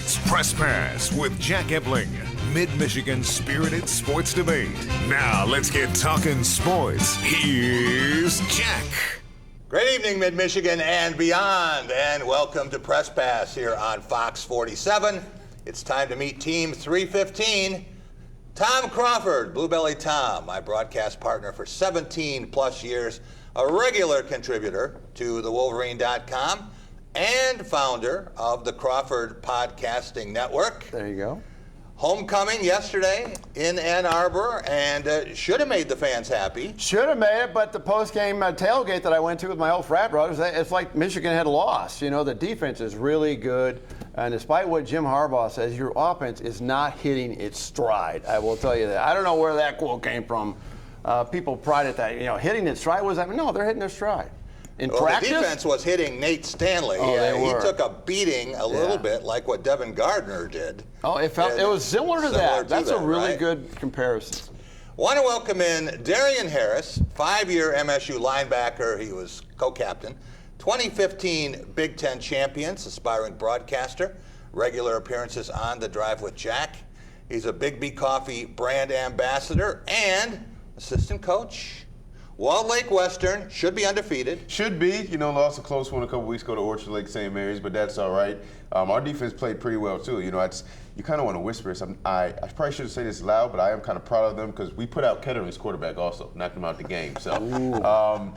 It's Press Pass with Jack Ebling, Mid-Michigan's spirited sports debate. Now let's get talking sports. Here's Jack. Great evening, Mid-Michigan and beyond, and welcome to Press Pass here on Fox 47. It's time to meet Team 315. Tom Crawford, Blue Belly Tom, my broadcast partner for 17 plus years, a regular contributor to thewolverine.com, and founder of the Crawford Podcasting Network. There you go. Homecoming yesterday in Ann Arbor, and should have made the fans happy. Should have made it, but the post-game tailgate that I went to with my old frat brothers, it's like Michigan had lost. You know, the defense is really good, and despite what Jim Harbaugh says, your offense is not hitting its stride. I will tell you that. I don't know where that quote came from. People pride at that. You know, hitting its stride, was that? No, they're hitting their stride. In practice? The defense was hitting Nate Stanley. He took a beating a little bit like what Devin Gardner did. Oh, it was similar to that. That's a really good comparison. Want to welcome in Darian Harris, 5-year MSU linebacker. He was co-captain. 2015 Big Ten champions, aspiring broadcaster, regular appearances on The Drive with Jack. He's a Big B Coffee brand ambassador and assistant coach. Walled Lake Western should be undefeated. Should be. You know, lost a close one a couple weeks ago to Orchard Lake St. Mary's, but that's all right. Our defense played pretty well, too. You know, you kind of want to whisper. I probably shouldn't say this loud, but I am kind of proud of them because we put out Kettering's quarterback also, knocked him out the game. So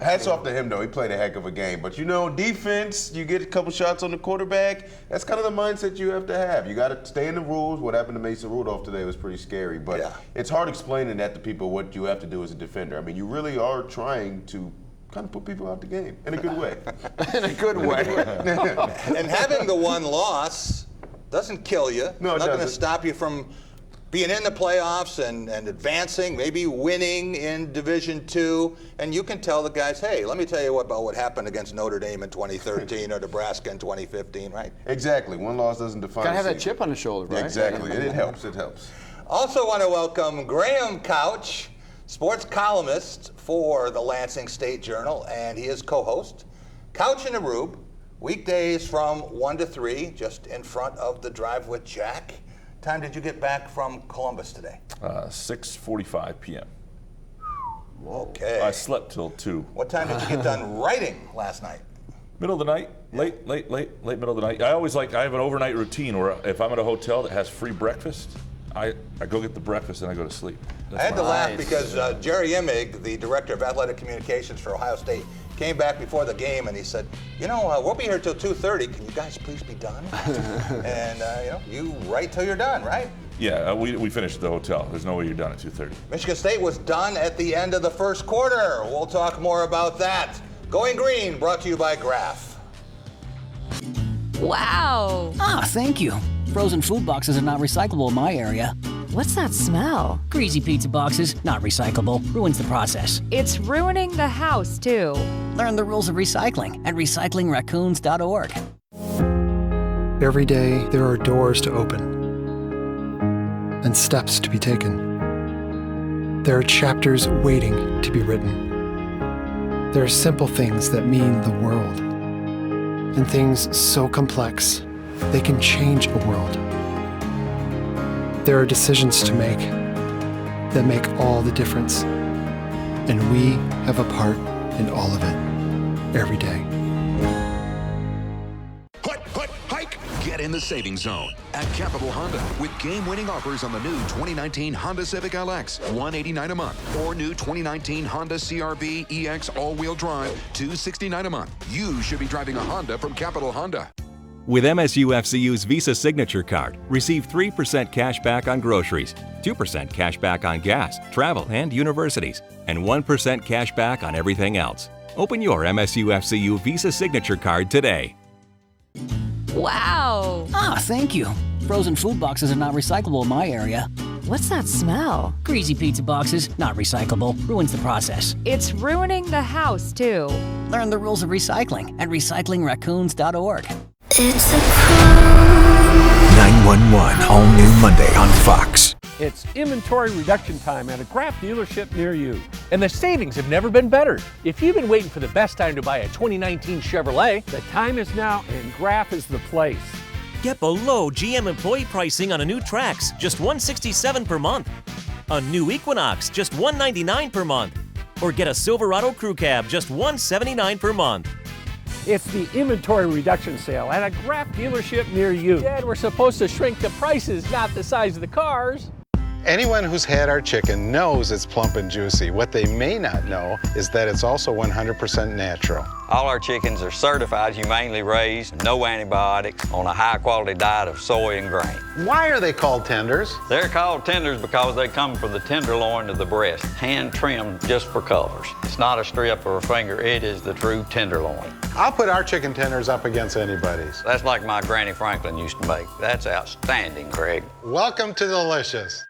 hats off to him, though. He played a heck of a game. But, you know, defense, you get a couple shots on the quarterback. That's kind of the mindset you have to have. You got to stay in the rules. What happened to Mason Rudolph today was pretty scary. But It's hard explaining that to people what you have to do as a defender. I mean, you really are trying to kind of put people out the game in a good way. In a good way. And having the one loss doesn't kill you. No, it's not going to doesn't. stop you from being in the playoffs and advancing, maybe winning in Division II. And you can tell the guys, hey, let me tell you about what happened against Notre Dame in 2013 or Nebraska in 2015, right? Exactly. One loss doesn't define Gotta have the that chip on the shoulder, right? Exactly. It helps. It helps. Also want to welcome Graham Couch, sports columnist for the Lansing State Journal, and he is co-host. Couch and the Rube, weekdays from 1 to 3, just in front of The Drive with Jack. Time did you get back from Columbus today? 6:45 p.m. Okay. I slept till 2. What time did you get done writing last night? Middle of the night, late middle of the night. I have an overnight routine where if I'm at a hotel that has free breakfast, I go get the breakfast and I go to sleep. I had to laugh because Jerry Imig, the director of athletic communications for Ohio State, came back before the game and he said, you know, we'll be here till 2:30. Can you guys please be done? And you write till you're done, right? Yeah, we finished at the hotel. There's no way you're done at 2:30. Michigan State was done at the end of the first quarter. We'll talk more about that. Going Green, brought to you by Graph. Wow. Ah, thank you. Frozen food boxes are not recyclable in my area. What's that smell? Greasy pizza boxes, not recyclable. Ruins the process. It's ruining the house, too. Learn the rules of recycling at recyclingraccoons.org. Every day, there are doors to open and steps to be taken. There are chapters waiting to be written. There are simple things that mean the world, and things so complex they can change a world. There are decisions to make that make all the difference, and we have a part in all of it every day. Hike! Get in the savings zone at Capital Honda with game-winning offers on the new 2019 Honda Civic LX, $189 a month, or new 2019 Honda CR-V EX all-wheel drive, $269 a month. You should be driving a Honda from Capital Honda. With MSU-FCU's Visa Signature Card, receive 3% cash back on groceries, 2% cash back on gas, travel, and universities, and 1% cash back on everything else. Open your MSU-FCU Visa Signature Card today. Wow. Ah, thank you. Frozen food boxes are not recyclable in my area. What's that smell? Greasy pizza boxes, not recyclable. Ruins the process. It's ruining the house, too. Learn the rules of recycling at recyclingraccoons.org. It's a crime. 911, all new Monday on Fox. It's inventory reduction time at a Graph dealership near you. And the savings have never been better. If you've been waiting for the best time to buy a 2019 Chevrolet, the time is now and Graph is the place. Get below GM employee pricing on a new Trax, just $167 per month. A new Equinox, just $199 per month. Or get a Silverado Crew Cab, just $179 per month. It's the inventory reduction sale at a Graf dealership near you. Dad, we're supposed to shrink the prices, not the size of the cars. Anyone who's had our chicken knows it's plump and juicy. What they may not know is that it's also 100% natural. All our chickens are certified, humanely raised, no antibiotics, on a high-quality diet of soy and grain. Why are they called tenders? They're called tenders because they come from the tenderloin to the breast, hand-trimmed just for colors. It's not a strip or a finger, it is the true tenderloin. I'll put our chicken tenders up against anybody's. That's like my Granny Franklin used to make. That's outstanding, Craig. Welcome to Delicious.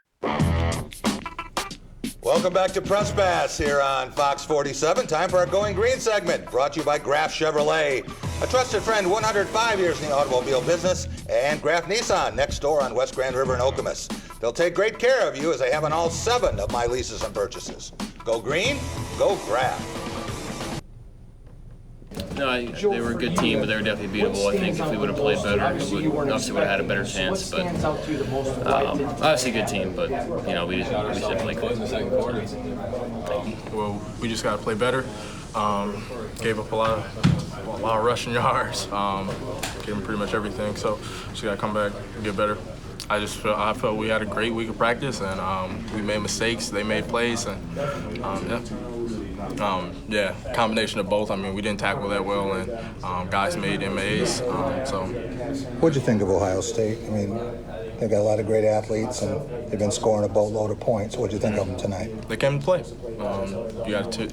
Welcome back to Press Pass here on Fox 47. Time for our Going Green segment, brought to you by Graf Chevrolet, a trusted friend 105 years in the automobile business, and Graf Nissan, next door on West Grand River in Okemos. They'll take great care of you as they have on all 7 of my leases and purchases. Go green, go Graf. No, they were a good team, but they were definitely beatable. I think if we would have played better, we obviously would have had a better chance. But obviously a good team, but you know we didn't play good. Well, we just got to play better. Gave up a lot of rushing yards. Gave them pretty much everything. So just got to come back and get better. I felt we had a great week of practice, and we made mistakes. They made plays, and yeah, combination of both. I mean, we didn't tackle that well, and guys made MAs. So, what'd you think of Ohio State? I mean, they've got a lot of great athletes, and they've been scoring a boatload of points. What'd you think of them tonight? They came to play. You got to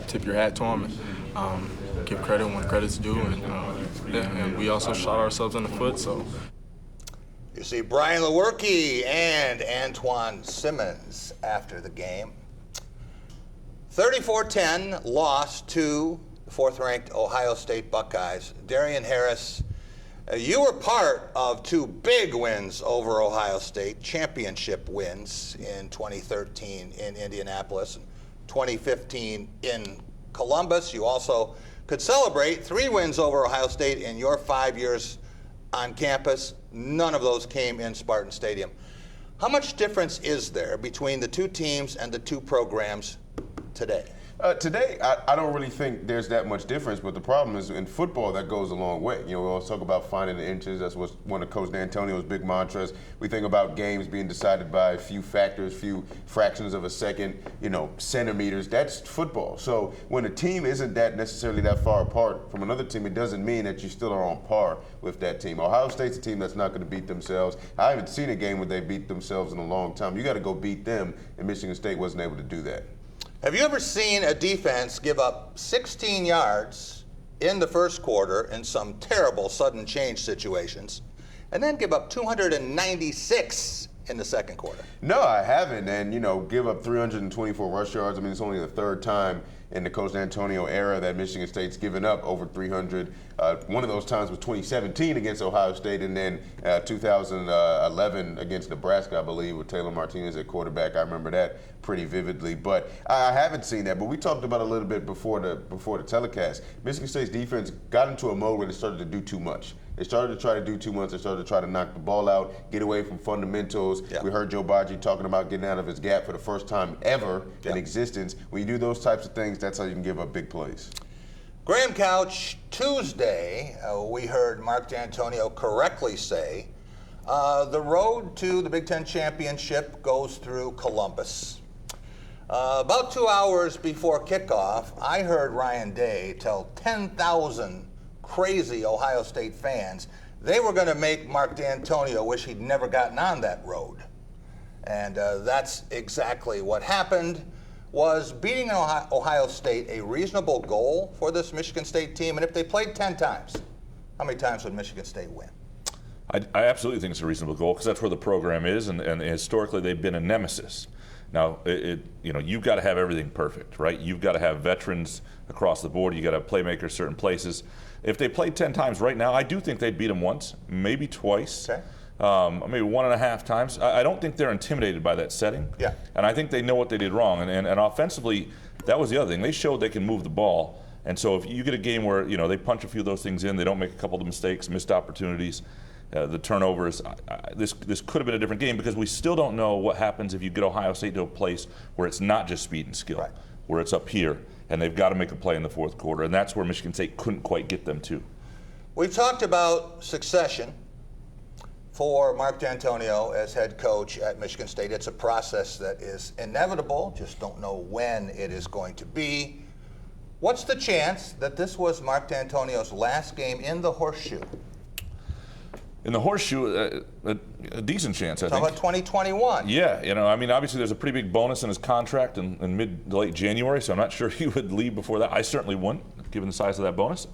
tip your hat to them and give credit when credit's due, and we also shot ourselves in the foot. So. You see Brian Lewerke and Antoine Simmons after the game. 34-10 loss to the 4th-ranked Ohio State Buckeyes. Darian Harris, you were part of 2 big wins over Ohio State, championship wins in 2013 in Indianapolis and 2015 in Columbus. You also could celebrate 3 wins over Ohio State in your 5 years on campus. None of those came in Spartan Stadium. How much difference is there between the 2 teams and the 2 programs today? Today, I don't really think there's that much difference, but the problem is in football, that goes a long way. You know, we always talk about finding the inches. That's one of Coach D'Antonio's big mantras. We think about games being decided by a few factors, few fractions of a second, you know, centimeters. That's football. So when a team isn't that necessarily that far apart from another team, it doesn't mean that you still are on par with that team. Ohio State's a team that's not going to beat themselves. I haven't seen a game where they beat themselves in a long time. You got to go beat them, and Michigan State wasn't able to do that. Have you ever seen a defense give up 16 yards in the first quarter in some terrible sudden change situations, and then give up 296 in the second quarter? No, I haven't. And, you know, give up 324 rush yards. I mean, it's only the 3rd time in the Coach D'Antonio era that Michigan State's given up over 300. One of those times was 2017 against Ohio State, and then 2011 against Nebraska, I believe, with Taylor Martinez at quarterback. I remember that pretty vividly. But I haven't seen that. But we talked about it a little bit before the telecast. Michigan State's defense got into a mode where they started to do too much. They started to try to do too much. They started to try to knock the ball out, get away from fundamentals. Yep. We heard Joe Bajie talking about getting out of his gap for the first time ever in existence. When you do those types of things, that's how you can give up big plays. Graham Couch, Tuesday, we heard Mark D'Antonio correctly say, the road to the Big Ten championship goes through Columbus. About 2 hours before kickoff, I heard Ryan Day tell 10,000 crazy Ohio State fans they were going to make Mark D'Antonio wish he'd never gotten on that road. And that's exactly what happened. Was beating Ohio State a reasonable goal for this Michigan State team? And if they played 10 times, how many times would Michigan State win? I absolutely think it's a reasonable goal because that's where the program is, and historically they've been a nemesis. Now, you know, you've got to have everything perfect, right? You've got to have veterans across the board. You've got to have playmakers certain places. If they played 10 times right now, I do think they'd beat them once, maybe twice. Okay. Maybe 1.5 times. I don't think they're intimidated by that setting. Yeah. And I think they know what they did wrong. And offensively, that was the other thing. They showed they can move the ball. And so if you get a game where, you know, they punch a few of those things in, they don't make a couple of mistakes, missed opportunities, the turnovers. This could have been a different game because we still don't know what happens if you get Ohio State to a place where it's not just speed and skill, where it's up here, and they've got to make a play in the fourth quarter, and that's where Michigan State couldn't quite get them to. We've talked about succession for Mark D'Antonio as head coach at Michigan State. It's a process that is inevitable, just don't know when it is going to be. What's the chance that this was Mark D'Antonio's last game in the Horseshoe? In the Horseshoe, a decent chance, I think. Talking about 2021. Yeah, I mean, obviously there's a pretty big bonus in his contract in mid to late January, so I'm not sure he would leave before that. I certainly wouldn't, given the size of that bonus.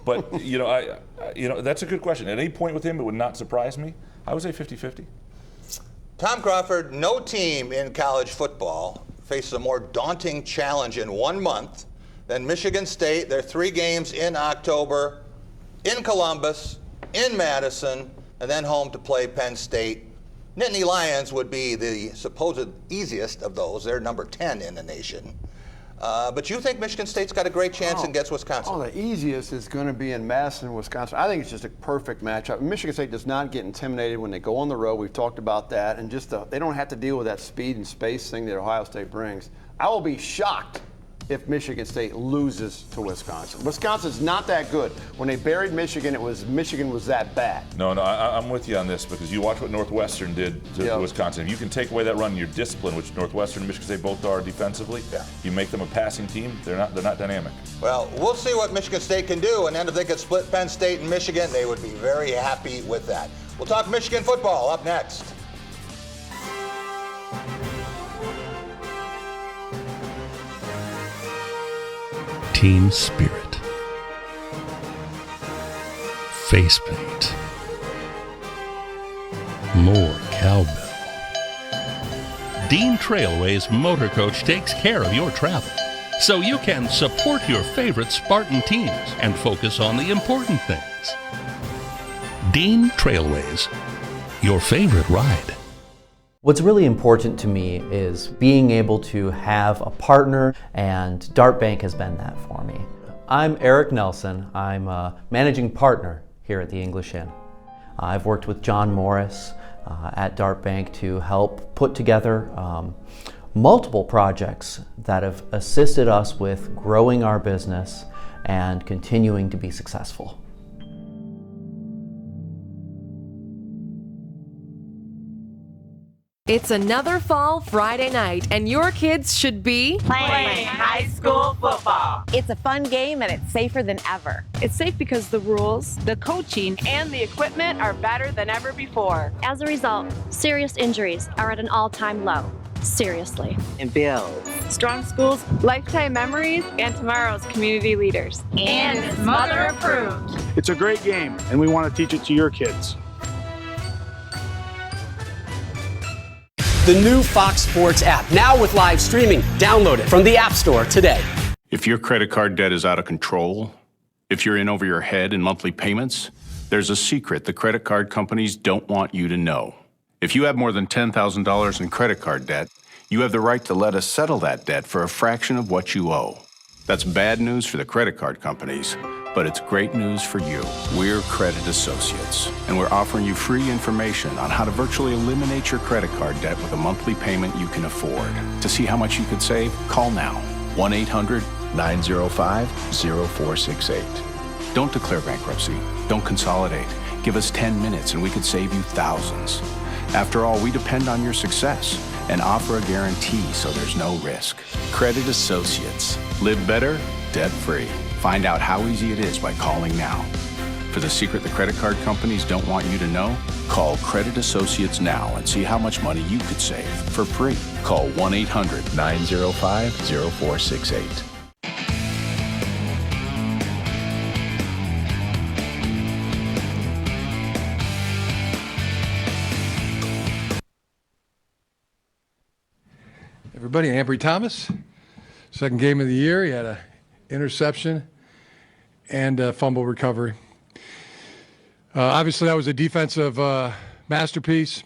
But that's a good question. At any point with him, it would not surprise me. I would say 50-50. Tom Crawford, no team in college football faces a more daunting challenge in 1 month than Michigan State. Their 3 games in October, in Columbus, in Madison, and then home to play Penn State. Nittany Lions would be the supposed easiest of those. They're number 10 in the nation. But you think Michigan State's got a great chance and gets Wisconsin? Oh, the easiest is going to be in Madison, Wisconsin. I think it's just a perfect matchup. Michigan State does not get intimidated when they go on the road. We've talked about that. And just they don't have to deal with that speed and space thing that Ohio State brings. I will be shocked if Michigan State loses to Wisconsin. Wisconsin's not that good. When they buried Michigan, Michigan was that bad. No, I'm with you on this because you watch what Northwestern did to Wisconsin. If you can take away that run, your discipline, which Northwestern and Michigan State both are defensively, you make them a passing team. They're not dynamic. Well, we'll see what Michigan State can do, and then if they could split Penn State and Michigan, they would be very happy with that. We'll talk Michigan football up next. Team spirit, face paint, more cowbell. Dean Trailway's motor coach takes care of your travel, so you can support your favorite Spartan teams and focus on the important things. Dean Trailways, your favorite ride. What's really important to me is being able to have a partner, and Dart Bank has been that for me. I'm Eric Nelson. I'm a managing partner here at the English Inn. I've worked with John Morris at Dart Bank to help put together multiple projects that have assisted us with growing our business and continuing to be successful. It's another fall Friday night, and your kids should be playing high school football. It's a fun game, and it's safer than ever. It's safe because the rules, The coaching and the equipment are better than ever before. As a result, serious injuries are at an all-time low. Seriously. And builds strong schools, lifetime memories, and tomorrow's community leaders. And it's mother approved. It's a great game, and we want to teach it to your kids. The new Fox Sports app, now with live streaming. Download it from the App Store today. If your credit card debt is out of control, if you're in over your head in monthly payments, there's a secret the credit card companies don't want you to know. If you have more than $10,000 in credit card debt, you have the right to let us settle that debt for a fraction of what you owe. That's bad news for the credit card companies, but it's great news for you. We're Credit Associates, and we're offering you free information on how to virtually eliminate your credit card debt with a monthly payment you can afford. To see how much you could save, call now. 1-800-905-0468. Don't declare bankruptcy. Don't consolidate. Give us 10 minutes and we could save you thousands. After all, we depend on your success and offer a guarantee so there's no risk. Credit Associates. Live better, debt-free. Find out how easy it is by calling now. For the secret the credit card companies don't want you to know, call Credit Associates now and see how much money you could save for free. Call 1-800-905-0468. Everybody, Ambry Thomas, second game of the year. He had an interception and a fumble recovery. Obviously, that was a defensive masterpiece.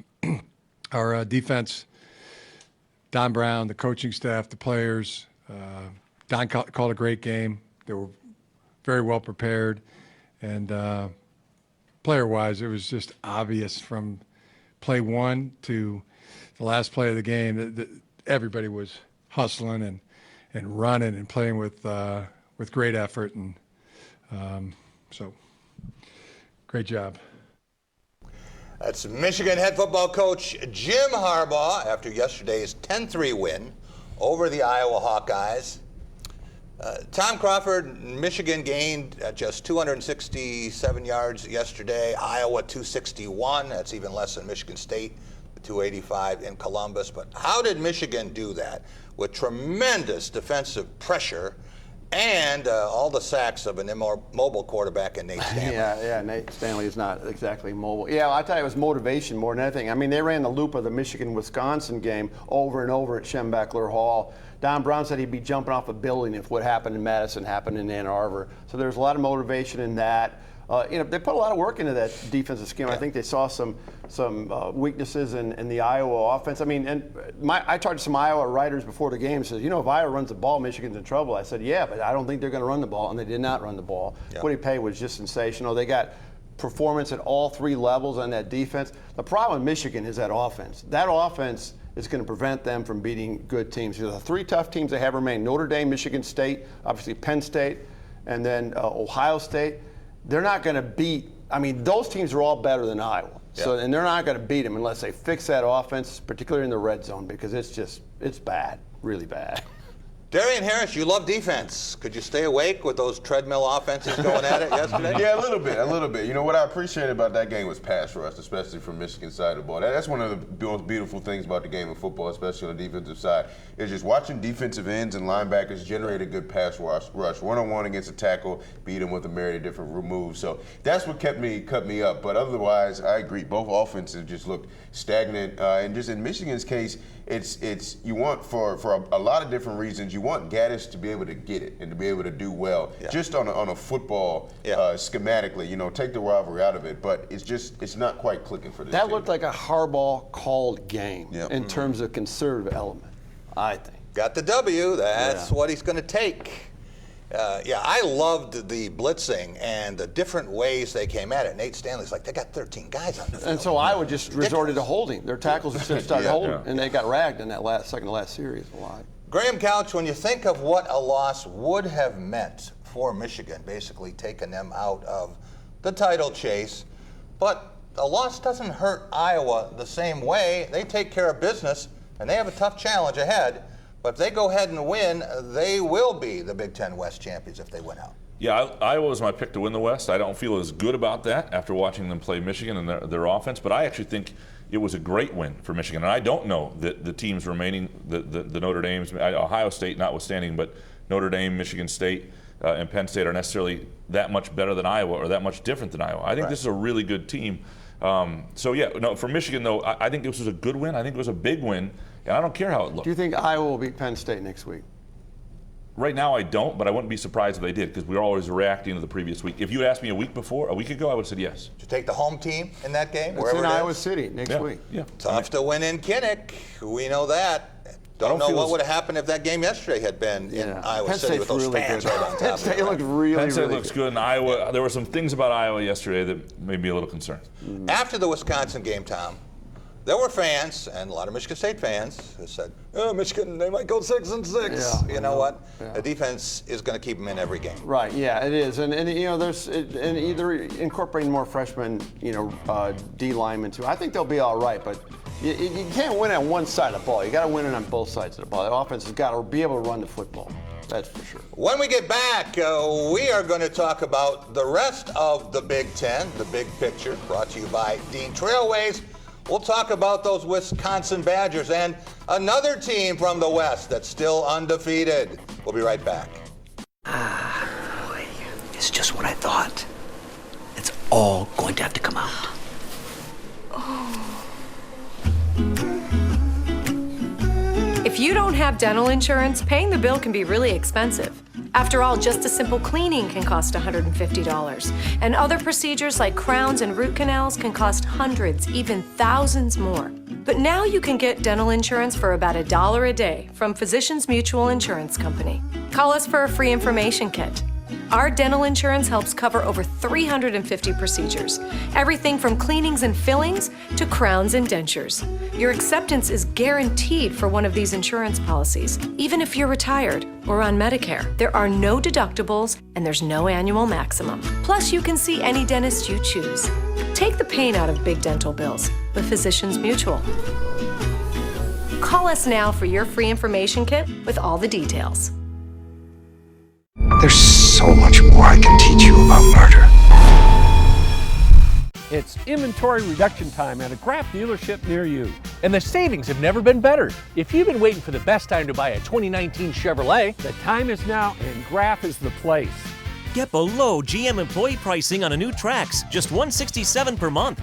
Our defense, Don Brown, the coaching staff, the players. Don called a great game. They were very well prepared, and player-wise, it was just obvious from play one to the last play of the game that everybody was hustling and running and playing with great effort, and so great job. That's Michigan head football coach Jim Harbaugh after yesterday's 10-3 win over the Iowa Hawkeyes. Tom Crawford, Michigan gained just 267 yards yesterday. Iowa 261. That's even less than Michigan State, 285 in Columbus. But how did Michigan do that with tremendous defensive pressure and all the sacks of an immobile quarterback in Nate Stanley? Yeah, Nate Stanley is not exactly mobile. Yeah, I tell you, it was motivation more than anything. I mean, they ran the loop of the Michigan-Wisconsin game over and over at Schembechler Hall. Don Brown said he'd be jumping off a building if what happened in Madison happened in Ann Arbor. So there's a lot of motivation in that. They put a lot of work into that defensive scheme. I think they saw some weaknesses in the Iowa offense. I mean, I talked to some Iowa writers before the game and said, if Iowa runs the ball, Michigan's in trouble. I said, yeah, but I don't think they're going to run the ball, and they did not run the ball. Yeah. What he paid was just sensational. They got performance at all three levels on that defense. The problem with Michigan is that offense. That offense is going to prevent them from beating good teams. The three tough teams they have remain: Notre Dame, Michigan State, obviously Penn State, and then Ohio State. They're not going to beat. I mean, those teams are all better than Iowa. Yeah. So, and they're not going to beat them unless they fix that offense, particularly in the red zone, because it's bad, really bad. Darian Harris, you love defense. Could you stay awake with those treadmill offenses going at it yesterday? Yeah, a little bit. You know, what I appreciated about that game was pass rush, especially from Michigan's side of the ball. That's one of the most beautiful things about the game of football, especially on the defensive side, is just watching defensive ends and linebackers generate a good pass rush, one-on-one against a tackle, beat them with a myriad of different moves. So that's what cut me up. But otherwise, I agree. Both offenses just looked stagnant. And just in Michigan's case, it's you want for a lot of different reasons. You want Gaddis to be able to get it and to be able to do well, just on a football schematically. Take the rivalry out of it, but it's not quite clicking for this That team. looked like a Harbaugh called game in terms of conservative element, I think. Got the W. That's what he's going to take. I loved the blitzing and the different ways they came at it. Nate Stanley's like, they got 13 guys on the field. And so Iowa just resorted to holding. Their tackles just started holding, and they got ragged in that second to last series a lot. Graham Couch, when you think of what a loss would have meant for Michigan, basically taking them out of the title chase, but a loss doesn't hurt Iowa the same way. They take care of business, and they have a tough challenge ahead. But if they go ahead and win, they will be the Big Ten West champions if they win out. Yeah, Iowa was my pick to win the West. I don't feel as good about that after watching them play Michigan and their offense, but I actually think it was a great win for Michigan. And I don't know that the teams remaining, the Notre Dame's, Ohio State notwithstanding, but Notre Dame, Michigan State, and Penn State are necessarily that much better than Iowa or that much different than Iowa. I think this is a really good team. For Michigan, though, I think this was a good win. I think it was a big win, and I don't care how it looked. Do you think Iowa will beat Penn State next week? Right now, I don't, but I wouldn't be surprised if they did because we were always reacting to the previous week. If you had asked me a week ago, I would have said yes. Did you take the home team in that game? It's in Iowa City next week. Yeah. Tough to win in Kinnick. We know that. Don't know what would have happened if that game yesterday had been in Iowa City with those fans right on top. Penn State looked really, Penn State really looks good. In Iowa, there were some things about Iowa yesterday that made me a little concerned. After the Wisconsin game, Tom, there were fans, and a lot of Michigan State fans, who said, Michigan, they might go 6-6. Yeah, you know what? Yeah. The defense is going to keep them in every game. Right, yeah, it is. And there's either incorporating more freshmen, D linemen too. I think they'll be all right, but you can't win on one side of the ball. You got to win it on both sides of the ball. The offense has got to be able to run the football. That's for sure. When we get back, we are going to talk about the rest of the Big Ten, the big picture, brought to you by Dean Trailways. We'll talk about those Wisconsin Badgers and another team from the West that's still undefeated. We'll be right back. Boy, it's just what I thought. It's all going to have to come out. If you don't have dental insurance, paying the bill can be really expensive. After all, just a simple cleaning can cost $150. And other procedures like crowns and root canals can cost hundreds, even thousands more. But now you can get dental insurance for about $1 a day from Physicians Mutual Insurance Company. Call us for a free information kit. Our dental insurance helps cover over 350 procedures, everything from cleanings and fillings to crowns and dentures. Your acceptance is guaranteed for one of these insurance policies, even if you're retired or on Medicare. There are no deductibles and there's no annual maximum. Plus, you can see any dentist you choose. Take the pain out of big dental bills with Physicians Mutual. Call us now for your free information kit with all the details. There's so much more I can teach you about murder. It's inventory reduction time at a Graf dealership near you. And the savings have never been better. If you've been waiting for the best time to buy a 2019 Chevrolet, the time is now and Graf is the place. Get below GM employee pricing on a new Trax, just $167 per month.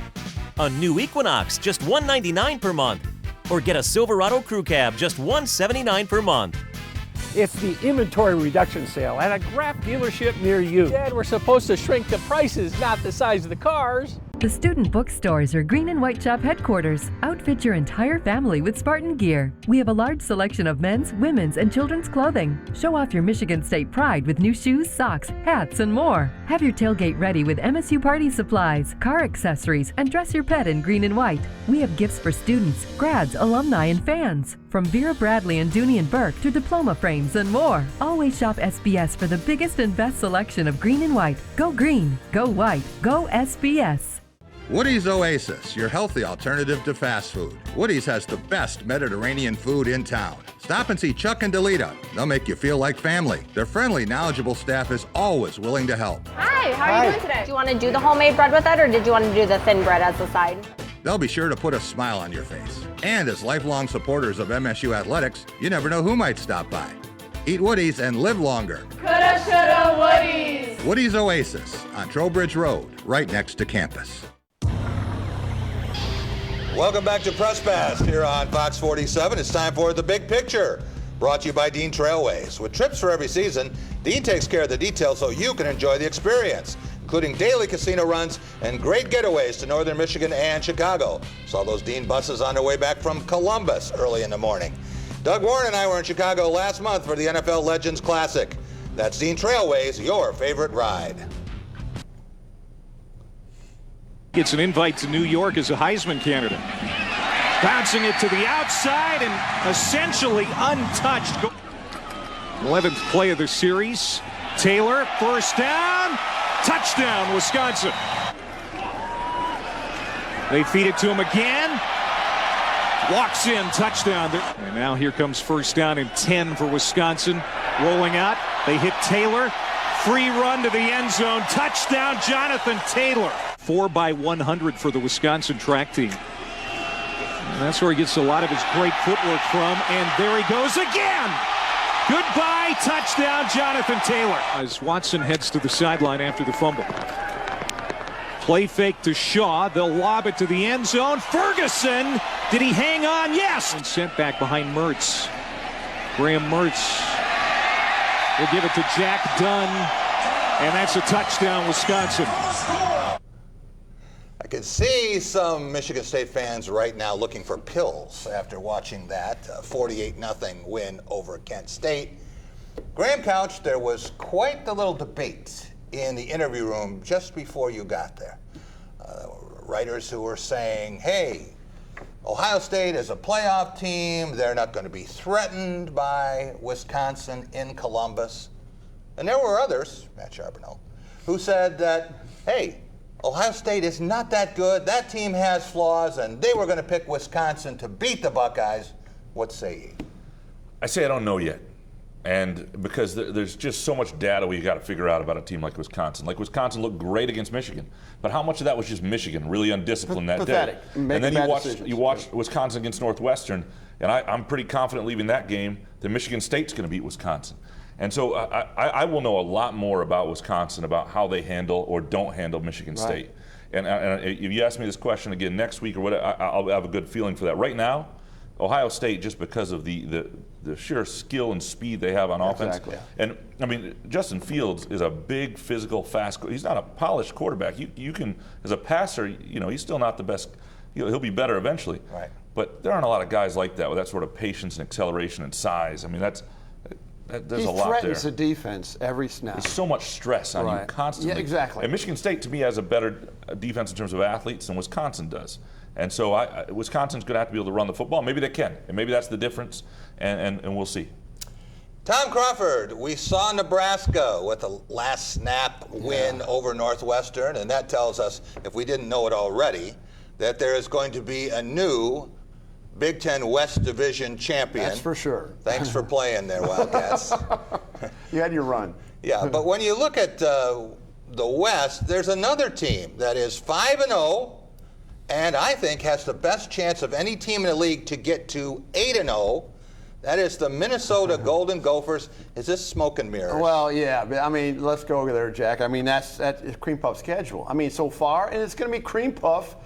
A new Equinox, just $199 per month. Or get a Silverado Crew Cab, just $179 per month. It's the inventory reduction sale at a Graf dealership near you. Dad, we're supposed to shrink the prices, not the size of the cars. The student bookstores are Green and White Shop headquarters. Outfit your entire family with Spartan gear. We have a large selection of men's, women's, and children's clothing. Show off your Michigan State pride with new shoes, socks, hats, and more. Have your tailgate ready with MSU party supplies, car accessories, and dress your pet in green and white. We have gifts for students, grads, alumni, and fans. From Vera Bradley and Dooney and Burke to diploma frames and more. Always shop SBS for the biggest and best selection of green and white. Go green, go white, go SBS. Woody's Oasis, your healthy alternative to fast food. Woody's has the best Mediterranean food in town. Stop and see Chuck and Delita. They'll make you feel like family. Their friendly, knowledgeable staff is always willing to help. Hi, how are you doing today? Do you want to do the homemade bread with it, or did you want to do the thin bread as a side? They'll be sure to put a smile on your face. And as lifelong supporters of MSU athletics, you never know who might stop by. Eat Woody's and live longer. Coulda, shoulda, Woody's. Woody's Oasis on Trowbridge Road, right next to campus. Welcome back to Press Pass here on Fox 47. It's time for The Big Picture, brought to you by Dean Trailways. With trips for every season, Dean takes care of the details so you can enjoy the experience, including daily casino runs and great getaways to northern Michigan and Chicago. Saw those Dean buses on their way back from Columbus early in the morning. Doug Warren and I were in Chicago last month for the NFL Legends Classic. That's Dean Trailways, your favorite ride. Gets an invite to New York as a Heisman candidate. Bouncing it to the outside and essentially untouched. 11th play of the series. Taylor, first down. Touchdown, Wisconsin. They feed it to him again. Walks in, touchdown. And now here comes first down and 10 for Wisconsin. Rolling out. They hit Taylor. Free run to the end zone. Touchdown, Jonathan Taylor. 4 by 100 for the Wisconsin track team. And that's where he gets a lot of his great footwork from. And there he goes again. Goodbye, touchdown, Jonathan Taylor. As Watson heads to the sideline after the fumble. Play fake to Shaw. They'll lob it to the end zone. Ferguson, did he hang on? Yes. And sent back behind Mertz. Graham Mertz will give it to Jack Dunn. And that's a touchdown, Wisconsin. I can see some Michigan State fans right now looking for pills after watching that 48-0 win over Kent State. Graham Couch, there was quite the little debate in the interview room just before you got there. Writers who were saying, hey, Ohio State is a playoff team. They're not going to be threatened by Wisconsin in Columbus. And there were others, Matt Charbonneau, who said that, hey, Ohio State is not that good. That team has flaws, and they were going to pick Wisconsin to beat the Buckeyes. What say ye? I say I don't know yet. And because there's just so much data we've got to figure out about a team like Wisconsin. Like Wisconsin looked great against Michigan, but how much of that was just Michigan really undisciplined that day? And then you watch Wisconsin against Northwestern, and I'm pretty confident leaving that game that Michigan State's going to beat Wisconsin. And so I will know a lot more about Wisconsin, about how they handle or don't handle Michigan State. And if you ask me this question again next week or whatever, I'll have a good feeling for that. Right now, Ohio State, just because of the sheer skill and speed they have on offense. And, I mean, Justin Fields is a big, physical, fast. He's not a polished quarterback. You can, as a passer, he's still not the best. He'll be better eventually. Right. But there aren't a lot of guys like that with that sort of patience and acceleration and size. I mean, There's a lot there. He threatens the defense every snap. There's so much stress on you constantly. Yeah, exactly. And Michigan State, to me, has a better defense in terms of athletes than Wisconsin does. And so Wisconsin's going to have to be able to run the football. Maybe they can, and maybe that's the difference, and we'll see. Tom Crawford, we saw Nebraska with a last snap win over Northwestern, and that tells us, if we didn't know it already, that there is going to be a new Big Ten West Division champion. That's for sure. Thanks for playing there, Wildcats. You had your run. Yeah, but when you look at the West, there's another team that is 5-0, and I think has the best chance of any team in the league to get to 8-0. That is the Minnesota Golden Gophers. Is this smoke and mirrors? Well, yeah. But I mean, let's go there, Jack. I mean, that's Cream Puff's schedule. I mean, so far, and it's going to be Cream Puff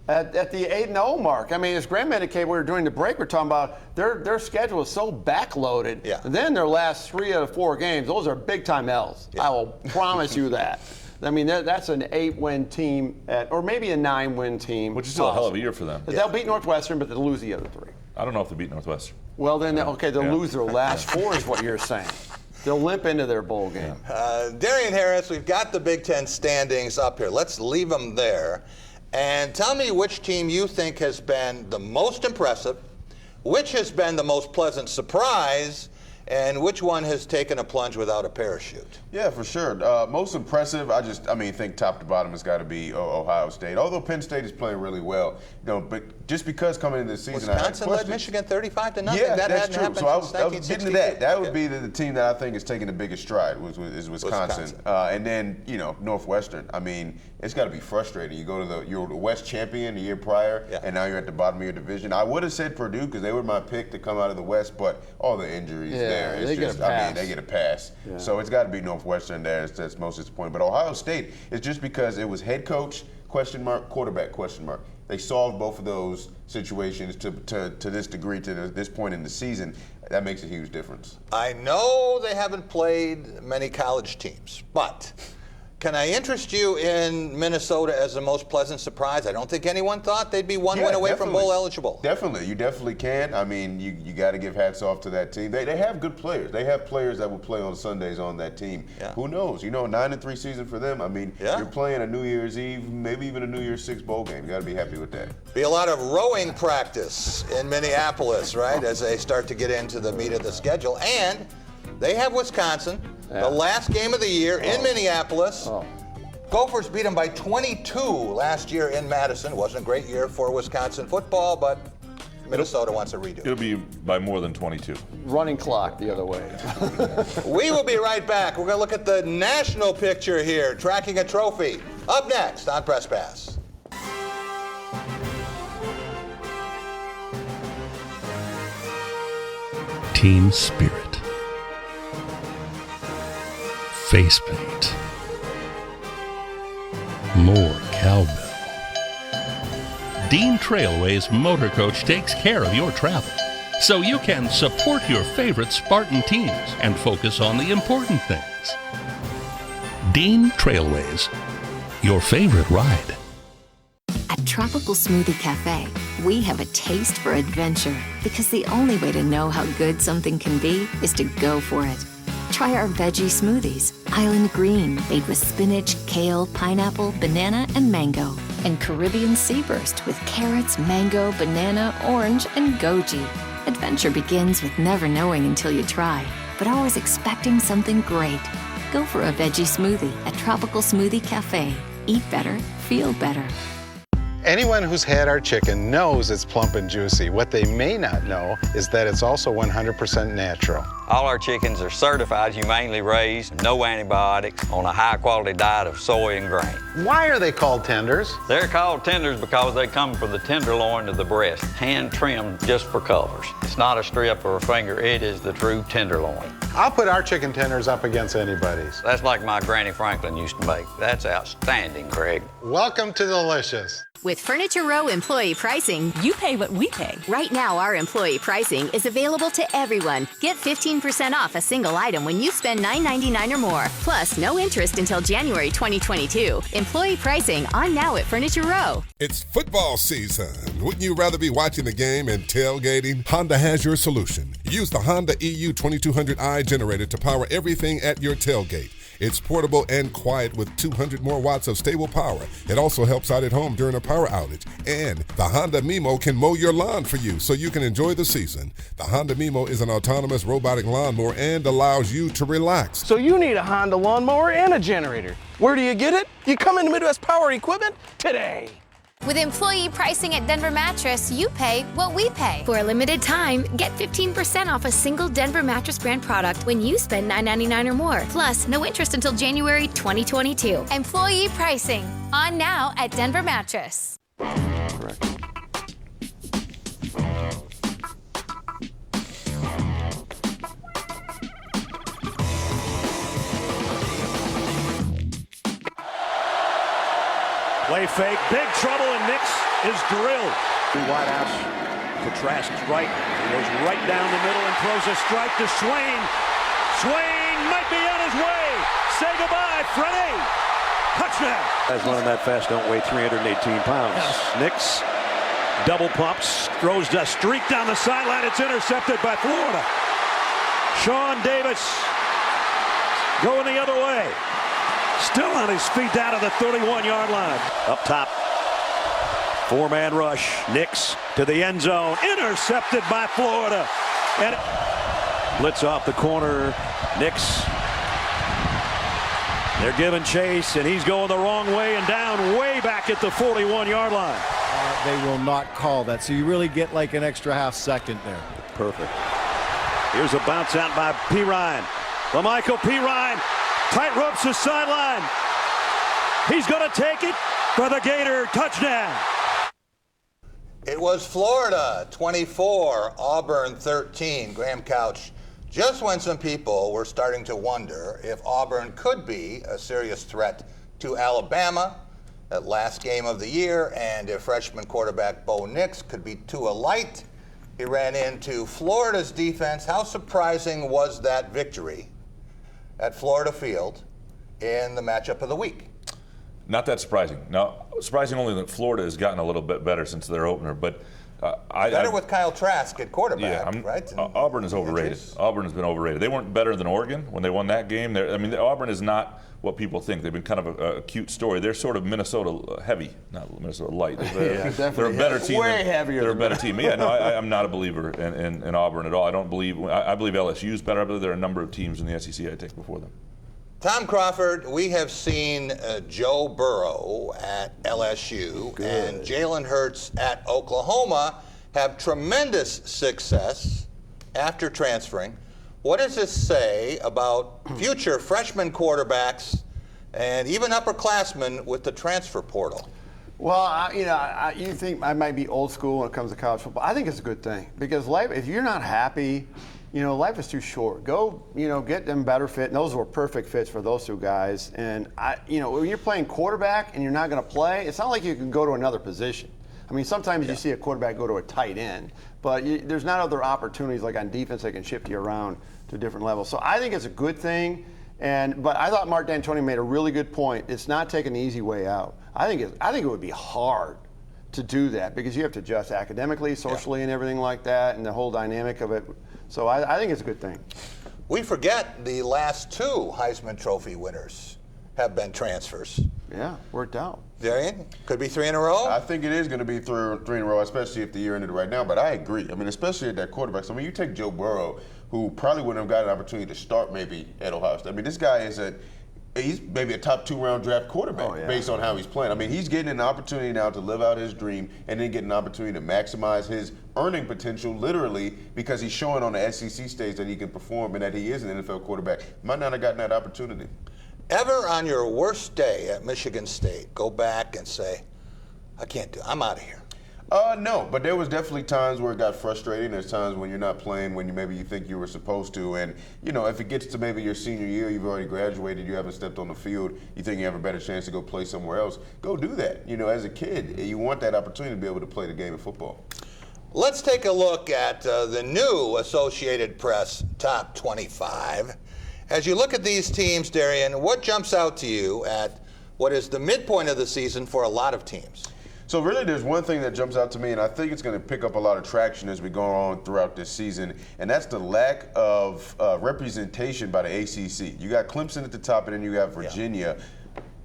at the 8-0 mark. I mean, as Graham indicated, we were during the break, we're talking about their schedule is so backloaded. Yeah. And then their last 3 out of 4 games, those are big-time L's. Yeah. I will promise you that. I mean, that's an 8-win team, or maybe a 9-win team. Which is still a hell of a year for them. They'll beat Northwestern, but they'll lose the other 3. I don't know if they beat Northwestern. Well, then, okay, they'll lose their last 4 is what you're saying. They'll limp into their bowl game. Darian Harris, we've got the Big Ten standings up here. Let's leave them there. And tell me which team you think has been the most impressive, which has been the most pleasant surprise, and which one has taken a plunge without a parachute? Yeah, for sure. Most impressive, I think top to bottom has got to be Ohio State. Although Penn State is playing really well, but just because coming into the season, Wisconsin led Michigan 35-0. Yeah, that that's hadn't true. So I was getting to that. That would be the team that I think is taking the biggest stride is Wisconsin. And then Northwestern. I mean, it's got to be frustrating. You go to you're the West champion the year prior, and now you're at the bottom of your division. I would have said Purdue because they were my pick to come out of the West, but all the injuries there, it's just, I mean, they get a pass. Yeah. So it's got to be Northwestern there that's most disappointing. But Ohio State is just because it was head coach question mark, quarterback question mark. They solved both of those situations to this degree, to this point in the season. That makes a huge difference. I know they haven't played many college teams, but can I interest you in Minnesota as the most pleasant surprise? I don't think anyone thought they'd be one win away from bowl eligible. Definitely, you definitely can. I mean, you got to give hats off to that team. They have good players. They have players that will play on Sundays on that team. Yeah. Who knows? 9-3 season for them. I mean, you're playing a New Year's Eve, maybe even a New Year's Six bowl game. You got to be happy with that. Be a lot of rowing practice in Minneapolis, right, as they start to get into the meat of the schedule. And they have Wisconsin. The last game of the year in Minneapolis. Gophers beat them by 22 last year in Madison. It wasn't a great year for Wisconsin football, but Minnesota wants a redo. It'll be by more than 22. Running clock the other way. We will be right back. We're going to look at the national picture here, tracking a trophy. Up next on Press Pass. Team spirit. Face paint. More cowbell. Dean Trailway's Motor Coach takes care of your travel, so you can support your favorite Spartan teams and focus on the important things. Dean Trailways, your favorite ride. At Tropical Smoothie Cafe, we have a taste for adventure because the only way to know how good something can be is to go for it. Try our veggie smoothies, Island Green, made with spinach, kale, pineapple, banana, and mango. And Caribbean Sea Burst with carrots, mango, banana, orange, and goji. Adventure begins with never knowing until you try, but always expecting something great. Go for a veggie smoothie at Tropical Smoothie Cafe. Eat better, feel better. Anyone who's had our chicken knows it's plump and juicy. What they may not know is that it's also 100% natural. All our chickens are certified, humanely raised, no antibiotics, on a high-quality diet of soy and grain. Why are they called tenders? They're called tenders because they come from the tenderloin of the breast, hand-trimmed just for colors. It's not a strip or a finger, it is the true tenderloin. I'll put our chicken tenders up against anybody's. That's like my Granny Franklin used to make. That's outstanding, Craig. Welcome to Delicious. With Furniture Row employee pricing, you pay what we pay. Right now, our employee pricing is available to everyone. Get 15% 15% off a single item when you spend $9.99 or more. Plus, no interest until January 2022. Employee pricing on now at Furniture Row. It's football season. Wouldn't you rather be watching the game and tailgating? Honda has your solution. Use the Honda EU 2200i generator to power everything at your tailgate. It's portable and quiet with 200 more watts of stable power. It also helps out at home during a power outage. And the Honda Mimo can mow your lawn for you so you can enjoy the season. The Honda Mimo is an autonomous robotic lawnmower and allows you to relax. So you need a Honda lawnmower and a generator. Where do you get it? You come into Midwest Power Equipment today. With employee pricing at Denver Mattress, you pay what we pay. For a limited time, get 15% off a single Denver Mattress brand product when you spend $9.99 or more. Plus, no interest until January 2022. Employee pricing on now at Denver Mattress. Correct. Play fake, big trouble, and Nix is drilled. Two wide outs to Trask's right. He goes right down the middle and throws a strike to Swain. Swain might be on his way. Say goodbye, Freddie. Touchdown. Guys running that fast don't weigh 318 pounds. Nix double pumps, throws a streak down the sideline. It's intercepted by Florida. Sean Davis going the other way. Still on his feet down to the 31-yard line. Up top, four-man rush. Nix to the end zone. Intercepted by Florida. And blitz off the corner. Nix. They're giving chase, and he's going the wrong way and down way back at the 41-yard line. They will not call that, so you really get like an extra half second there. Perfect. Here's a bounce out by P. Ryan. LaMichael P. Ryan. Tight ropes the sideline. He's going to take it for the Gator touchdown. It was Florida 24, Auburn 13. Graham Couch, just when some people were starting to wonder if Auburn could be a serious threat to Alabama, that last game of the year, and if freshman quarterback Bo Nix could be too light, he ran into Florida's defense. How surprising was that victory at Florida Field in the matchup of the week? Not that surprising. Now, surprising only that Florida has gotten a little bit better since their opener, but better with Kyle Trask at quarterback, yeah, right? Auburn is overrated. Auburn has been overrated. They weren't better than Oregon when they won that game. I mean, Auburn is not what people think. They've been kind of a cute story. They're sort of Minnesota heavy, not Minnesota light. They're a better team. Way heavier. They're a better team. Yeah, no, I'm not a believer in Auburn at all. I don't believe. I believe LSU's better. I believe there are a number of teams in the SEC I take before them. Tom Crawford, we have seen Joe Burrow at LSU and Jalen Hurts at Oklahoma have tremendous success after transferring. What does this say about future freshman quarterbacks and even upperclassmen with the transfer portal? Well, you think I might be old school when it comes to college football. I think it's a good thing because life, if you're not happy, life is too short. Go, get them better fit. And those were perfect fits for those two guys. And when you're playing quarterback and you're not going to play, it's not like you can go to another position. I mean, sometimes you see a quarterback go to a tight end, but there's not other opportunities like on defense that can shift you around to different levels. So I think it's a good thing. But I thought Mark D'Antoni made a really good point. It's not taking the easy way out. I think it would be hard to do that because you have to adjust academically, socially, and everything like that, and the whole dynamic of it. So I think it's a good thing. We forget the last two Heisman Trophy winners have been transfers. Yeah, worked out. Darian, could be 3 in a row? I think it is going to be three in a row, especially if the year ended right now. But I agree. I mean, especially at that quarterback. So, I mean, you take Joe Burrow, who probably wouldn't have got an opportunity to start maybe at Ohio State. I mean, this guy is he's maybe a top 2-round draft quarterback based on how he's playing. I mean, he's getting an opportunity now to live out his dream and then get an opportunity to maximize his earning potential literally because he's showing on the SEC stage that he can perform and that he is an NFL quarterback. Might not have gotten that opportunity. Ever on your worst day at Michigan State, go back and say, I can't do it. I'm out of here. No, but there was definitely times where it got frustrating. There's times when you're not playing when maybe you think you were supposed to. And, if it gets to maybe your senior year, you've already graduated, you haven't stepped on the field, you think you have a better chance to go play somewhere else, go do that. As a kid, you want that opportunity to be able to play the game of football. Let's take a look at the new Associated Press Top 25. As you look at these teams, Darian, what jumps out to you at what is the midpoint of the season for a lot of teams? So really there's one thing that jumps out to me, and I think it's going to pick up a lot of traction as we go on throughout this season, and that's the lack of representation by the ACC. You got Clemson at the top, and then you have Virginia. Yeah.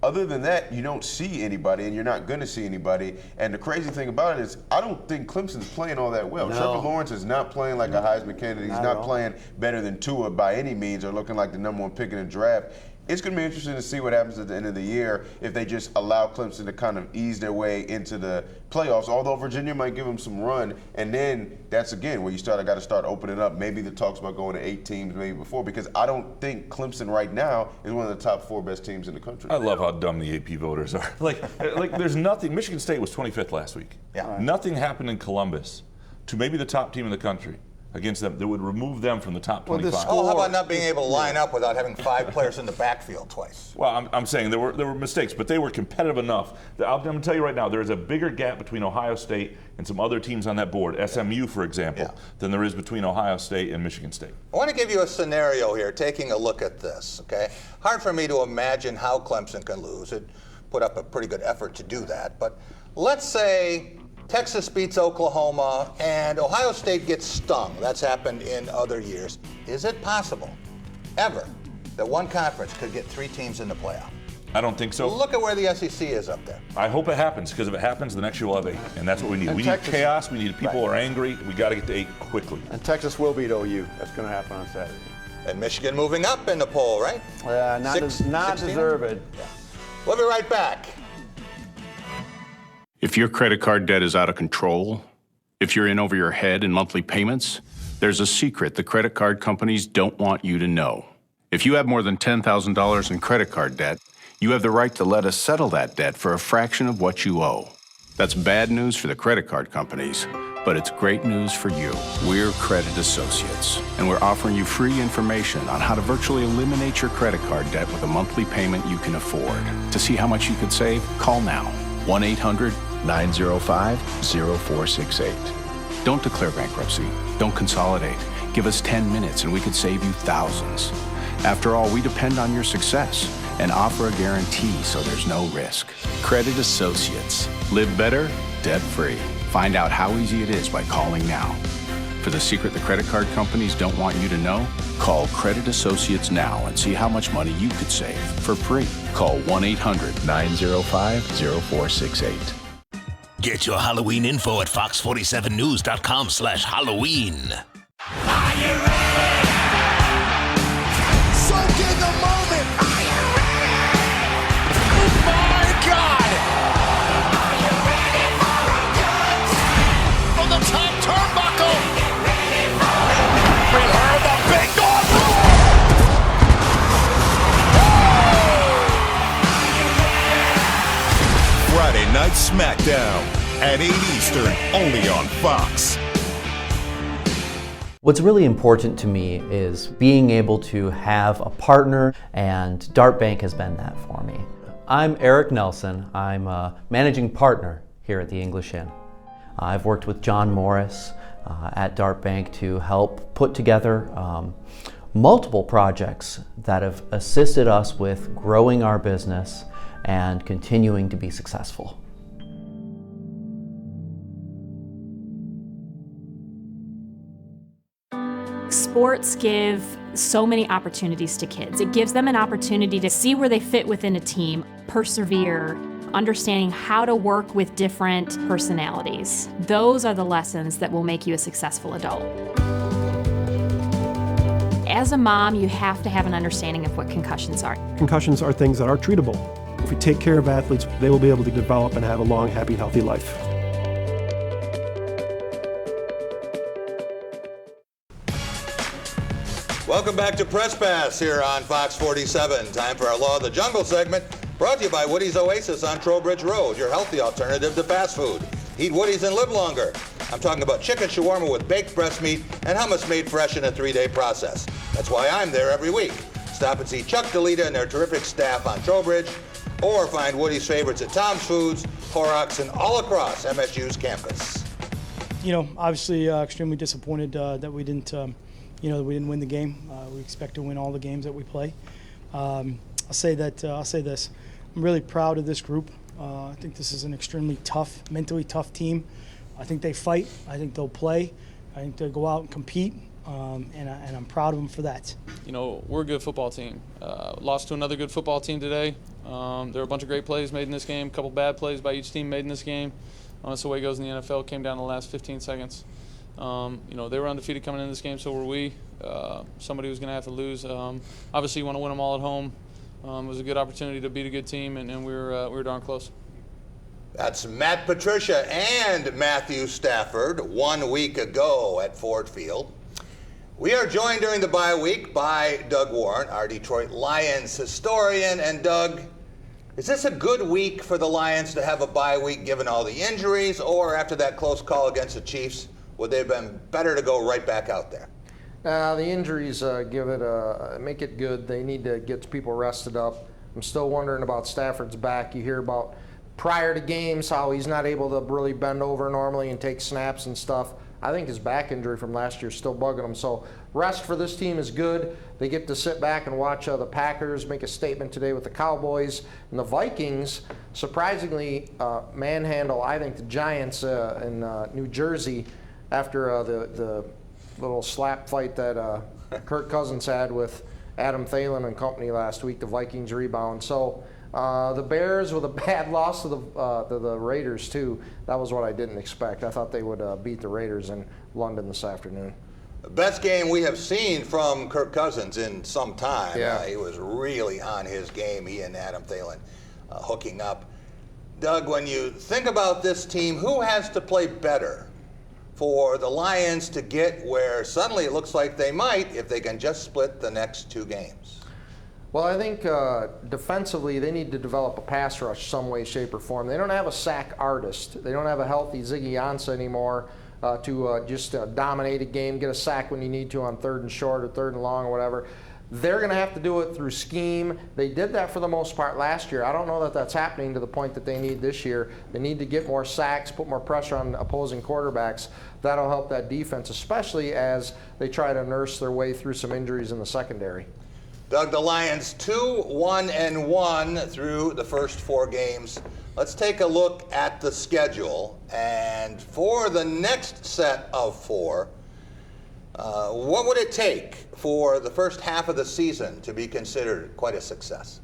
Other than that, you don't see anybody, and you're not going to see anybody. And the crazy thing about it is I don't think Clemson's playing all that well. No. Trevor Lawrence is not playing like a Heisman candidate. He's not playing better than Tua by any means, or looking like the #1 pick in the draft. It's going to be interesting to see what happens at the end of the year if they just allow Clemson to kind of ease their way into the playoffs, although Virginia might give them some run. And then that's, again, where you got to start opening up. Maybe the talks about going to 8 teams maybe before, because I don't think Clemson right now is one of the top 4 best teams in the country. I love how dumb the AP voters are. Like there's nothing. Michigan State was 25th last week. Yeah. Right. Nothing happened in Columbus to maybe the top team in the country against them that would remove them from the top 25. How about not being able to line up without having 5 players in the backfield twice? Well, I'm saying there were mistakes, but they were competitive enough. I'm going to tell you right now, there is a bigger gap between Ohio State and some other teams on that board, SMU, for example, than there is between Ohio State and Michigan State. I want to give you a scenario here, taking a look at this, okay? Hard for me to imagine how Clemson can lose. It put up a pretty good effort to do that. But let's say Texas beats Oklahoma, and Ohio State gets stung. That's happened in other years. Is it possible, ever, that one conference could get 3 teams in the playoff? I don't think so. Look at where the SEC is up there. I hope it happens, because if it happens, the next year we'll have 8, and that's what we need. And We Texas, need chaos. We need people who are angry. We got to get to 8 quickly. And Texas will beat OU. That's going to happen on Saturday. And Michigan moving up in the poll, right? Not deserved. Yeah. We'll be right back. If your credit card debt is out of control, if you're in over your head in monthly payments, there's a secret the credit card companies don't want you to know. If you have more than $10,000 in credit card debt, you have the right to let us settle that debt for a fraction of what you owe. That's bad news for the credit card companies, but it's great news for you. We're Credit Associates, and we're offering you free information on how to virtually eliminate your credit card debt with a monthly payment you can afford. To see how much you could save, call now. 1-800-905-0468. Don't declare bankruptcy. Don't consolidate. Give us 10 minutes and we could save you thousands. After all, we depend on your success and offer a guarantee so there's no risk. Credit Associates. Live better, debt-free. Find out how easy it is by calling now. For the secret the credit card companies don't want you to know, call Credit Associates now and see how much money you could save for free. Call 1-800-905-0468. Get your Halloween info at fox47news.com/Halloween. Are you ready? Soak in the moment. Are you ready? Oh my God! Are you ready for a good time? On the top turnbuckle. Get ready for it. We heard the big dog roar. Friday Night SmackDown at 8 Eastern, only on Fox. What's really important to me is being able to have a partner, and Dart Bank has been that for me. I'm Eric Nelson. I'm a managing partner here at the English Inn. I've worked with John Morris at Dart Bank to help put together multiple projects that have assisted us with growing our business and continuing to be successful. Sports give so many opportunities to kids. It gives them an opportunity to see where they fit within a team, persevere, understanding how to work with different personalities. Those are the lessons that will make you a successful adult. As a mom, you have to have an understanding of what concussions are. Concussions are things that are treatable. If we take care of athletes, they will be able to develop and have a long, happy, healthy life. Welcome back to Press Pass here on Fox 47. Time for our Law of the Jungle segment, brought to you by Woody's Oasis on Trowbridge Road, your healthy alternative to fast food. Eat Woody's and live longer. I'm talking about chicken shawarma with baked breast meat and hummus made fresh in a 3-day process. That's why I'm there every week. Stop and see Chuck DeLita and their terrific staff on Trowbridge, or find Woody's favorites at Tom's Foods, Horrocks, and all across MSU's campus. Obviously extremely disappointed that we didn't, that we didn't win the game. We expect to win all the games that we play. I'll say this. I'm really proud of this group. I think this is an extremely tough, mentally tough team. I think they fight. I think they'll play. I think they'll go out and compete. And I'm proud of them for that. We're a good football team. Lost to another good football team today. There were a bunch of great plays made in this game, a couple bad plays by each team made in this game. That's the way it goes in the NFL. It came down to the last 15 seconds. They were undefeated coming into this game, so were we. Somebody was going to have to lose. Obviously, you want to win them all at home. It was a good opportunity to beat a good team, and we were darn close. That's Matt Patricia and Matthew Stafford 1 week ago at Ford Field. We are joined during the bye week by Doug Warren, our Detroit Lions historian. And Doug, is this a good week for the Lions to have a bye week given all the injuries, or after that close call against the Chiefs, would they have been better to go right back out there? The injuries make it good. They need to get people rested up. I'm still wondering about Stafford's back. You hear about prior to games how he's not able to really bend over normally and take snaps and stuff. I think his back injury from last year is still bugging him. So rest for this team is good. They get to sit back and watch the Packers make a statement today with the Cowboys. And the Vikings, surprisingly, manhandle, I think, the Giants in New Jersey after the little slap fight that Kirk Cousins had with Adam Thielen and company last week. The Vikings rebound. So the Bears with a bad loss to the Raiders, too. That was what I didn't expect. I thought they would beat the Raiders in London this afternoon. The best game we have seen from Kirk Cousins in some time. Yeah. He was really on his game, he and Adam Thielen hooking up. Doug, when you think about this team, who has to play better for the Lions to get where suddenly it looks like they might if they can just split the next 2 games? Well, I think defensively they need to develop a pass rush some way, shape, or form. They don't have a sack artist. They don't have a healthy Ziggy Ansah anymore to just dominate a game, get a sack when you need to on 3rd and short or 3rd and long or whatever. They're going to have to do it through scheme. They did that for the most part last year. I don't know that that's happening to the point that they need this year. They need to get more sacks, put more pressure on opposing quarterbacks. That'll help that defense, especially as they try to nurse their way through some injuries in the secondary. Doug, the Lions 2-1-1 through the first 4 games. Let's take a look at the schedule. And for the next set of 4, what would it take for the first half of the season to be considered quite a success?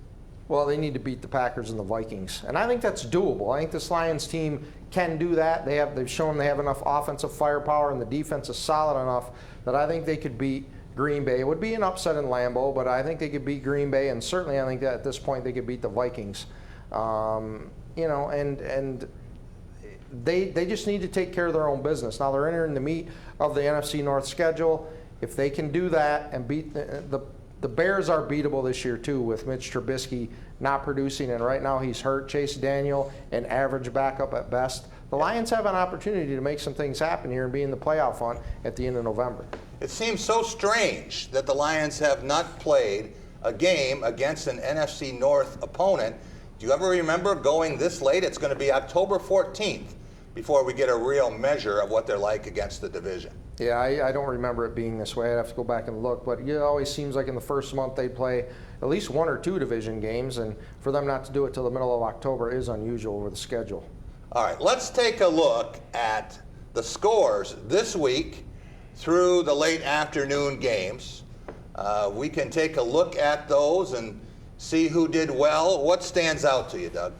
Well, they need to beat the Packers and the Vikings. And I think that's doable. I think this Lions team can do that. They've shown they have enough offensive firepower, and the defense is solid enough that I think they could beat Green Bay. It would be an upset in Lambeau, but I think they could beat Green Bay, and certainly I think that at this point they could beat the Vikings. And they just need to take care of their own business. Now they're entering the meat of the NFC North schedule. If they can do that and beat the Bears are beatable this year too, with Mitch Trubisky not producing, and right now he's hurt. Chase Daniel, an average backup at best. The Lions have an opportunity to make some things happen here and be in the playoff hunt at the end of November. It seems so strange that the Lions have not played a game against an NFC North opponent. Do you ever remember going this late? It's going to be October 14th before we get a real measure of what they're like against the division. Yeah, I don't remember it being this way. I'd have to go back and look. But it always seems like in the first month they play at least 1 or 2 division games, and for them not to do it till the middle of October is unusual with the schedule. All right, let's take a look at the scores this week through the late afternoon games. We can take a look at those and see who did well. What stands out to you, Doug?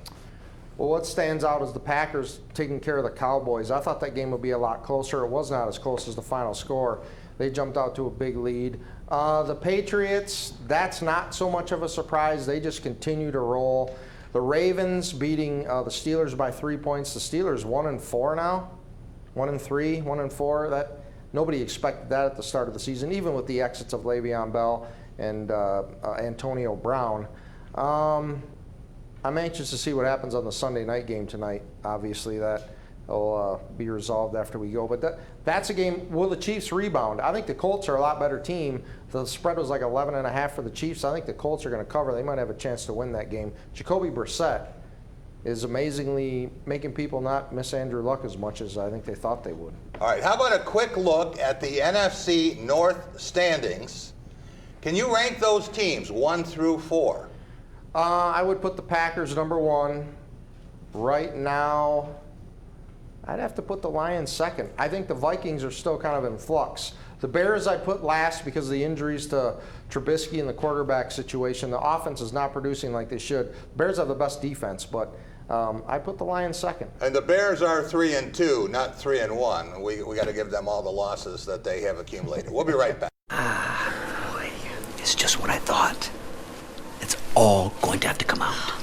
Well, what stands out is the Packers taking care of the Cowboys. I thought that game would be a lot closer. It was not as close as the final score. They jumped out to a big lead. The Patriots, that's not so much of a surprise. They just continue to roll. The Ravens beating the Steelers by 3 points. The Steelers 1-4 now, 1-3, 1-4. That nobody expected that at the start of the season, even with the exits of Le'Veon Bell and Antonio Brown. I'm anxious to see what happens on the Sunday night game tonight. Obviously, that will be resolved after we go. But that's a game. Will the Chiefs rebound? I think the Colts are a lot better team. The spread was like 11.5 for the Chiefs. I think the Colts are going to cover. They might have a chance to win that game. Jacoby Brissett is amazingly making people not miss Andrew Luck as much as I think they thought they would. All right, how about a quick look at the NFC North standings? Can you rank those teams 1 through 4? I would put the Packers number 1. Right now, I'd have to put the Lions second. I think the Vikings are still kind of in flux. The Bears I put last because of the injuries to Trubisky and the quarterback situation. The offense is not producing like they should. The Bears have the best defense, but I put the Lions second. And the Bears are 3-2, not 3-1. We got to give them all the losses that they have accumulated. We'll be right back. Boy, it's just what I thought. It's all going to have to come out.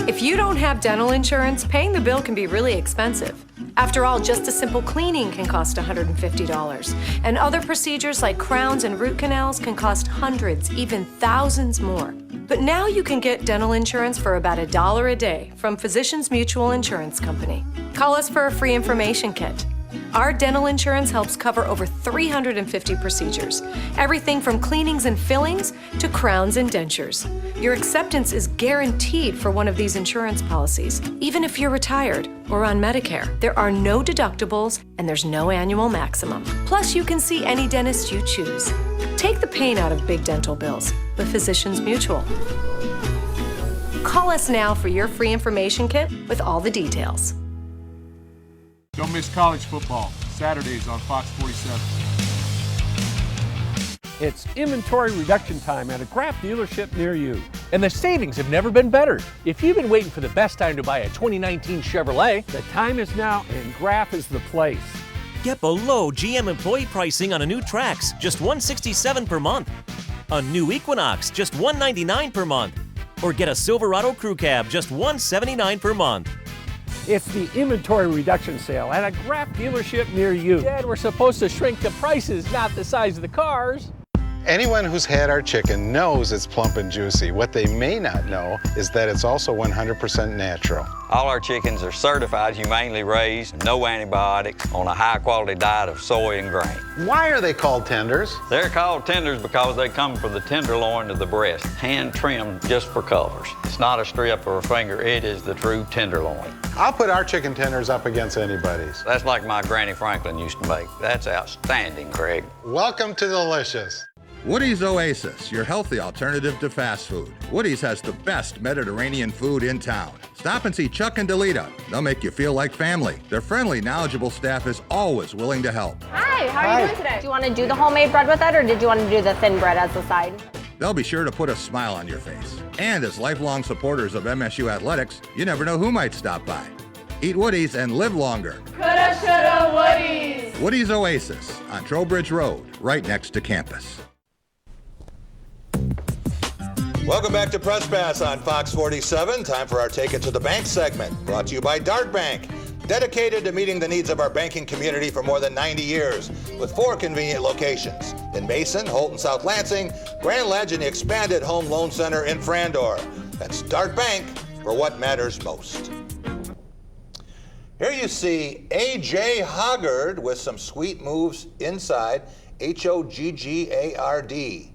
If you don't have dental insurance, paying the bill can be really expensive. After all, just a simple cleaning can cost $150. And other procedures like crowns and root canals can cost hundreds, even thousands more. But now you can get dental insurance for about $1 a day from Physicians Mutual Insurance Company. Call us for a free information kit. Our dental insurance helps cover over 350 procedures, everything from cleanings and fillings to crowns and dentures. Your acceptance is guaranteed for one of these insurance policies, even if you're retired or on Medicare. There are no deductibles and there's no annual maximum. Plus, you can see any dentist you choose. Take the pain out of big dental bills with Physicians Mutual. Call us now for your free information kit with all the details. Don't miss college football, Saturdays on Fox 47. It's inventory reduction time at a Graf dealership near you. And the savings have never been better. If you've been waiting for the best time to buy a 2019 Chevrolet, the time is now and Graf is the place. Get below GM employee pricing on a new Trax, just $167 per month. A new Equinox, just $199 per month. Or get a Silverado Crew Cab, just $179 per month. It's the inventory reduction sale at a Graf dealership near you. Dad, we're supposed to shrink the prices, not the size of the cars. Anyone who's had our chicken knows it's plump and juicy. What they may not know is that it's also 100% natural. All our chickens are certified, humanely raised, no antibiotics, on a high-quality diet of soy and grain. Why are they called tenders? They're called tenders because they come from the tenderloin of the breast, hand-trimmed just for colors. It's not a strip or a finger, it is the true tenderloin. I'll put our chicken tenders up against anybody's. That's like my Granny Franklin used to make. That's outstanding, Craig. Welcome to Delicious. Woody's Oasis, your healthy alternative to fast food. Woody's has the best Mediterranean food in town. Stop and see Chuck and Delita. They'll make you feel like family. Their friendly, knowledgeable staff is always willing to help. Hi, how are you doing today? Do you want to do the homemade bread with it, or did you want to do the thin bread as the side? They'll be sure to put a smile on your face. And as lifelong supporters of MSU athletics, you never know who might stop by. Eat Woody's and live longer. Coulda, shoulda, Woody's. Woody's Oasis on Trowbridge Road, right next to campus. Welcome back to Press Pass on Fox 47. Time for our Take It to the Bank segment, brought to you by Dart Bank, dedicated to meeting the needs of our banking community for more than 90 years, with 4 convenient locations in Mason, Holton, South Lansing, Grand Ledge, and the expanded Home Loan Center in Frandor. That's Dart Bank for what matters most. Here you see A.J. Hoggard with some sweet moves inside, Hoggard.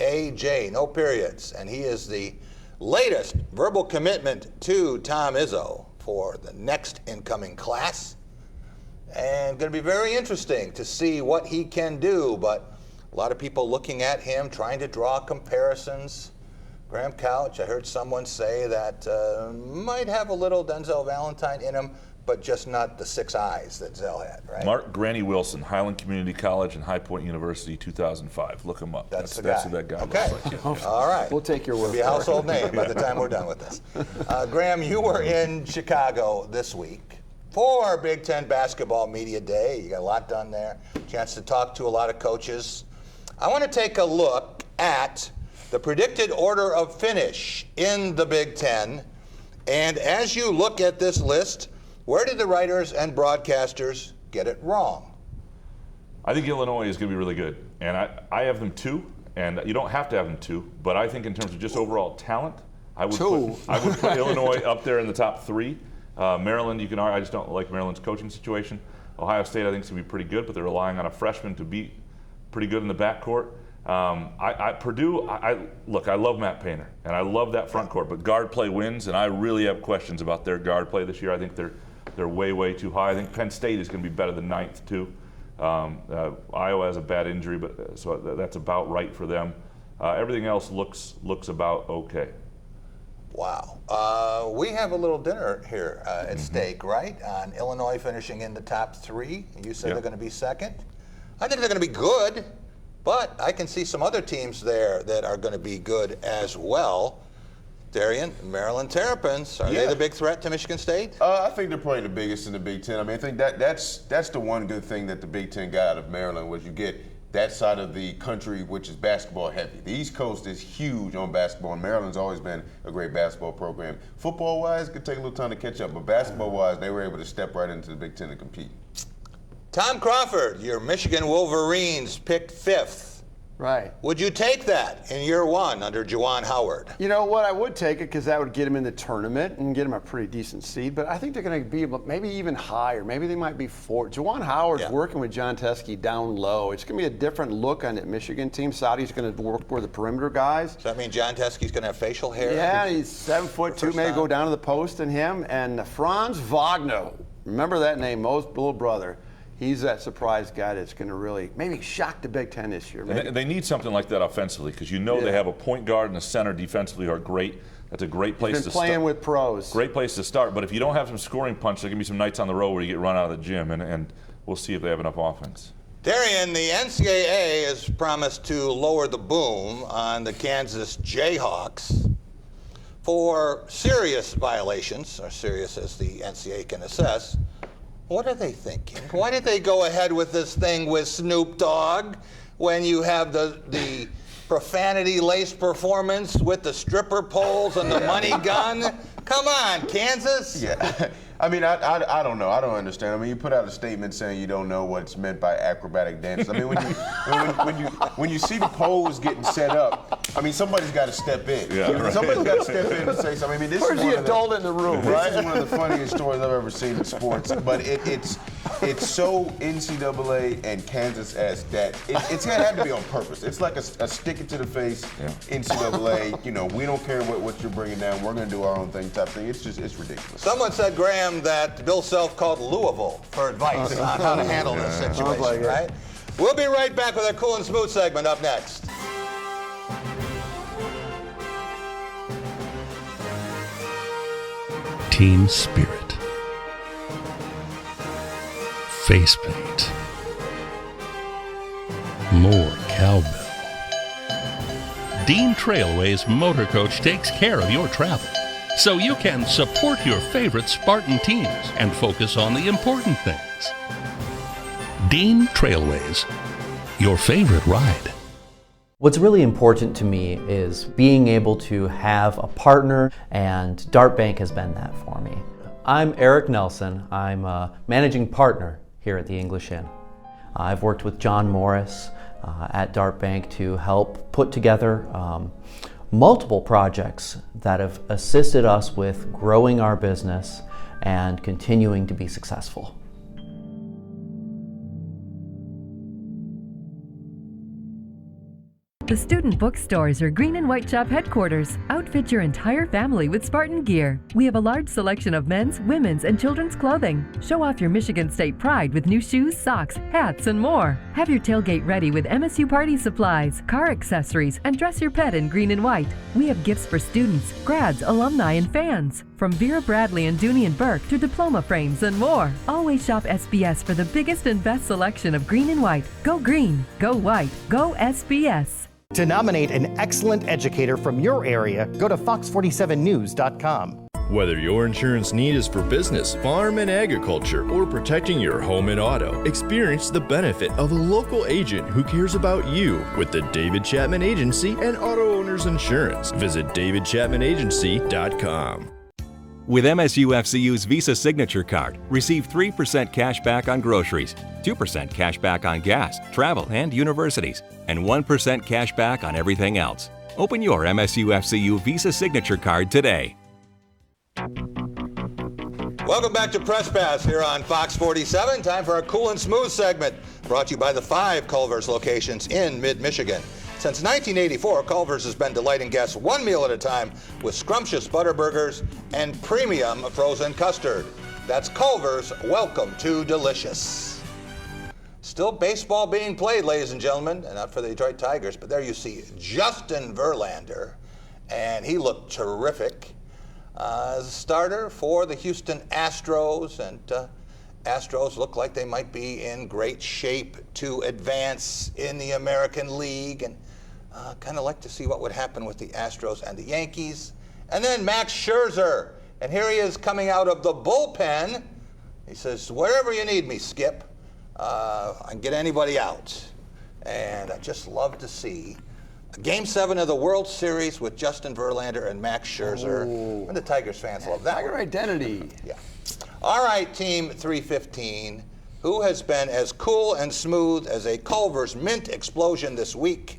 A.J., no periods. And he is the latest verbal commitment to Tom Izzo for the next incoming class. And going to be very interesting to see what he can do. But a lot of people looking at him, trying to draw comparisons. Graham Couch, I heard someone say that might have a little Denzel Valentine in him, but just not the 6 eyes that Zell had, right? Mark Granny Wilson, Highland Community College and High Point University, 2005. Look him up. That's who that guy okay. looks like. Yeah. All right. We'll take your word for it. Be a household name by the time we're done with this. Graham, you were in Chicago this week for Big Ten Basketball Media Day. You got a lot done there. Chance to talk to a lot of coaches. I want to take a look at the predicted order of finish in the Big Ten. And as you look at this list, where did the writers and broadcasters get it wrong? I think Illinois is going to be really good. And I have them 2, and you don't have to have them 2, but I think in terms of just overall talent, I would put Illinois up there in the top 3. Maryland, you can argue, I just don't like Maryland's coaching situation. Ohio State, I think, is going to be pretty good, but they're relying on a freshman to be pretty good in the backcourt. Purdue, look, I love Matt Painter, and I love that front court, but guard play wins, and I really have questions about their guard play this year. I think they're way too high. I think Penn State is going to be better than 9th, too. Iowa has a bad injury, but so that's about right for them. Everything else looks about okay. Wow. We have a little dinner here at stake, right? On Illinois finishing in the top 3. You said they're going to be second. I think they're going to be good, but I can see some other teams there that are going to be good as well. Darian, Maryland Terrapins, are they the big threat to Michigan State? I think they're probably the biggest in the Big Ten. I mean, I think that's the one good thing that the Big Ten got out of Maryland was you get that side of the country, which is basketball heavy. The East Coast is huge on basketball, and Maryland's always been a great basketball program. Football-wise, it could take a little time to catch up, but basketball-wise, they were able to step right into the Big Ten and compete. Tom Crawford, your Michigan Wolverines picked 5th. Right. Would you take that in year 1 under Juwan Howard? You know what? I would take it because that would get them in the tournament and get them a pretty decent seed. But I think they're going to be maybe even higher. Maybe they might be 4th. Juwan Howard's working with John Teskey down low. It's going to be a different look on that Michigan team. Saudi's going to work for the perimeter guys. Does that mean John Teskey's going to have facial hair? Yeah, he's 7'2", maybe go down to the post and him. And Franz Wagner, remember that name, Mo's little brother. He's that surprise guy that's going to really maybe shock the Big Ten this year. They need something like that offensively because they have a point guard and a center defensively who are great. That's a great place to start. Playing with pros. Great place to start. But if you don't have some scoring punch, there can be some nights on the road where you get run out of the gym, and we'll see if they have enough offense. Darian, the NCAA has promised to lower the boom on the Kansas Jayhawks for serious violations, or serious as the NCAA can assess. What are they thinking? Why did they go ahead with this thing with Snoop Dogg when you have the profanity-laced performance with the stripper poles and the money gun? Come on, Kansas. Yeah. I mean, I don't know. I don't understand. I mean, you put out a statement saying you don't know what's meant by acrobatic dance. I mean, when you see the poles getting set up, I mean, somebody's got to step in. Yeah, right. Somebody's got to step in and say something. I mean, this Where's is the adult in the room, right? This is one of the funniest stories I've ever seen in sports. But it's so NCAA and Kansas as that. It's gonna have to be on purpose. It's like a stick it to the face NCAA. You know, we don't care what you're bringing down. We're gonna do our own thing type thing. It's ridiculous. Someone said, Graham, that Bill Self called Louisville for advice on how to handle this situation, right? We'll be right back with our Cool and Smooth segment up next. Team spirit. Face paint. More cowbell. Dean Trailway's Motor Coach takes care of your travel, so you can support your favorite Spartan teams and focus on the important things. Dean Trailways, your favorite ride. What's really important to me is being able to have a partner, and Dart Bank has been that for me. I'm Eric Nelson. I'm a managing partner here at the English Inn. I've worked with John Morris at Dart Bank to help put together multiple projects that have assisted us with growing our business and continuing to be successful. The student bookstores are Green and White Shop headquarters. Outfit your entire family with Spartan gear. We have a large selection of men's, women's, and children's clothing. Show off your Michigan State pride with new shoes, socks, hats, and more. Have your tailgate ready with MSU party supplies, car accessories, and dress your pet in green and white. We have gifts for students, grads, alumni, and fans. From Vera Bradley and Dooney and Burke to diploma frames and more. Always shop SBS for the biggest and best selection of green and white. Go green, go white, go SBS. To nominate an excellent educator from your area, go to fox47news.com. Whether your insurance need is for business, farm and agriculture, or protecting your home and auto, experience the benefit of a local agent who cares about you with the David Chapman Agency and Auto Owners Insurance. Visit davidchapmanagency.com. With MSU-FCU's Visa Signature Card, receive 3% cash back on groceries, 2% cash back on gas, travel, and universities, and 1% cash back on everything else. Open your MSU-FCU Visa Signature Card today. Welcome back to Press Pass here on Fox 47. Time for our Cool and Smooth segment, brought to you by the 5 Culver's locations in mid-Michigan. Since 1984, Culver's has been delighting guests one meal at a time with scrumptious butter burgers and premium frozen custard. That's Culver's. Welcome to delicious. Still baseball being played, ladies and gentlemen, and not for the Detroit Tigers, but there you see Justin Verlander, and he looked terrific as a starter for the Houston Astros, and Astros look like they might be in great shape to advance in the American League, and kind of like to see what would happen with the Astros and the Yankees. And then Max Scherzer, and here he is coming out of the bullpen. He says, wherever you need me, Skip, I can get anybody out. And I just love to see Game 7 of the World Series with Justin Verlander and Max Scherzer. And the Tigers fans love that. Tiger identity. Yeah. All right, Team 315. Who has been as cool and smooth as a Culver's mint explosion this week?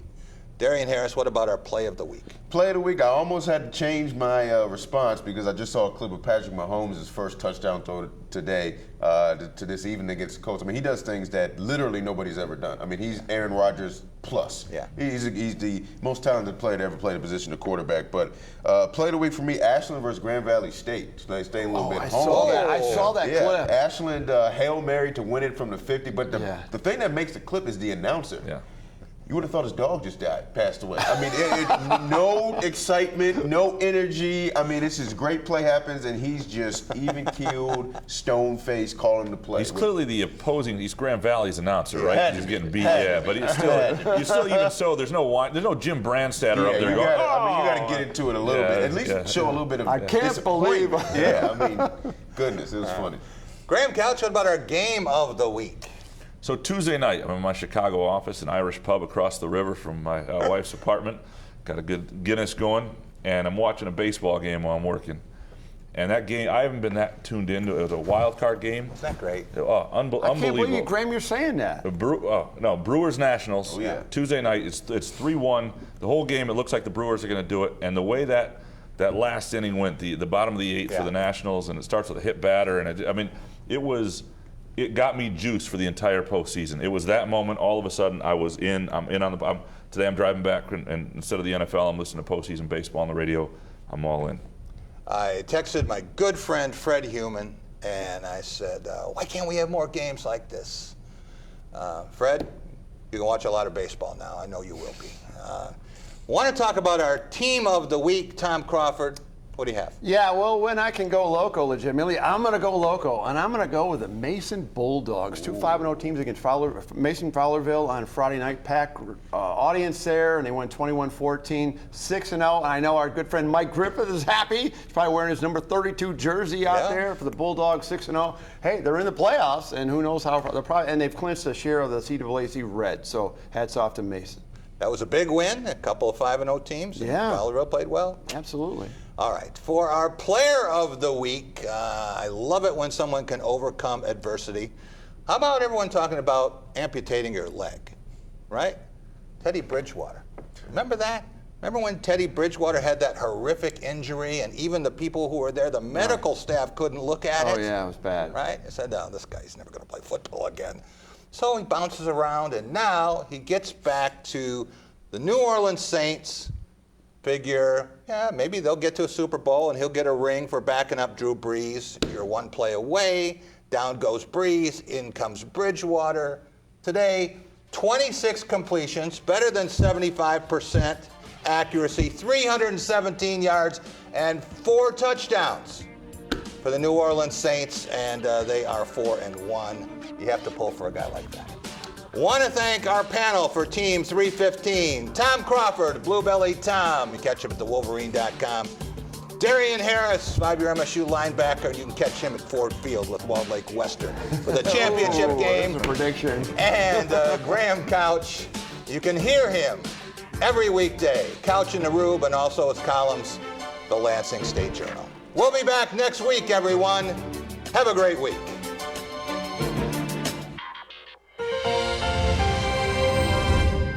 Darian Harris, what about our play of the week? Play of the week, I almost had to change my response because I just saw a clip of Patrick Mahomes' first touchdown throw today to this evening against the Colts. I mean, he does things that literally nobody's ever done. I mean, he's Aaron Rodgers plus. Yeah. He's the most talented player to ever play the position of quarterback. But play of the week for me, Ashland versus Grand Valley State. So they stay a little bit home. I saw that clip. Ashland Hail Mary to win it from the 50. But the thing that makes the clip is the announcer. Yeah. You would have thought his dog just passed away. I mean, no excitement, no energy. I mean, it's this great play happens, and he's just even-keeled, stone-faced, calling the play. He's clearly the opposing. He's Grand Valley's announcer, right? Had He's to getting be. beat, yeah. But he's still, you still even so. There's no Jim Brandstatter up there you going. got to get into it a little bit. At least show a little bit of. I can't believe. Yeah, I mean, goodness, it was funny. Graham Couch, what about our game of the week? So Tuesday night, I'm in my Chicago office, an Irish pub across the river from my wife's apartment. Got a good Guinness going, and I'm watching a baseball game while I'm working. And that game, I haven't been that tuned into. It was a wild card game. Isn't that great? Oh, I can't unbelievable. believe you, Graham, you're saying that. Brewers Nationals. Oh, yeah. Tuesday night, it's 3-1. The whole game, it looks like the Brewers are going to do it. And the way that last inning went, the bottom of the eighth for the Nationals, and it starts with a hit batter, and it got me juiced for the entire postseason. It was that moment. All of a sudden, I'm in on the. Today, I'm driving back, and instead of the NFL, I'm listening to postseason baseball on the radio. I'm all in. I texted my good friend Fred Human, and I said, "Why can't we have more games like this?" Fred, you can watch a lot of baseball now. I know you will be. Want to talk about our team of the week, Tom Crawford? What do you have? Yeah, well, when I can go loco legitimately, I'm going to go loco, and I'm going to go with the Mason Bulldogs. Two 5-0 teams against Mason Fowlerville on Friday night. Packed audience there, and they won 21-14, 6-0. And I know our good friend Mike Griffith is happy. He's probably wearing his number 32 jersey out there for the Bulldogs, 6-0. Hey, they're in the playoffs, and who knows how they're probably. And they've clinched a share of the CAAC Red. So hats off to Mason. That was a big win. A couple of 5-0 teams. Yeah. Fowlerville played well. Absolutely. All right, for our player of the week, I love it when someone can overcome adversity. How about everyone talking about amputating your leg, right? Teddy Bridgewater. Remember that? Remember when Teddy Bridgewater had that horrific injury, and even the people who were there, the medical staff couldn't look at it? Oh, yeah, it was bad. Right? They said, no, this guy's never going to play football again. So he bounces around, and now he gets back to the New Orleans Saints. Figure, yeah, maybe they'll get to a Super Bowl and he'll get a ring for backing up Drew Brees. You're one play away. Down goes Brees. In comes Bridgewater. Today, 26 completions, better than 75% accuracy, 317 yards, and 4 touchdowns for the New Orleans Saints, and they are 4-1. You have to pull for a guy like that. Want to thank our panel for Team 315. Tom Crawford, Blue Belly Tom. You catch him at thewolverine.com. Darian Harris, 5-year MSU linebacker, and you can catch him at Ford Field with Walled Lake Western for the championship game. That's a prediction. And Graham Couch, you can hear him every weekday. Couch in the Rube, and also his columns, the Lansing State Journal. We'll be back next week, everyone. Have a great week.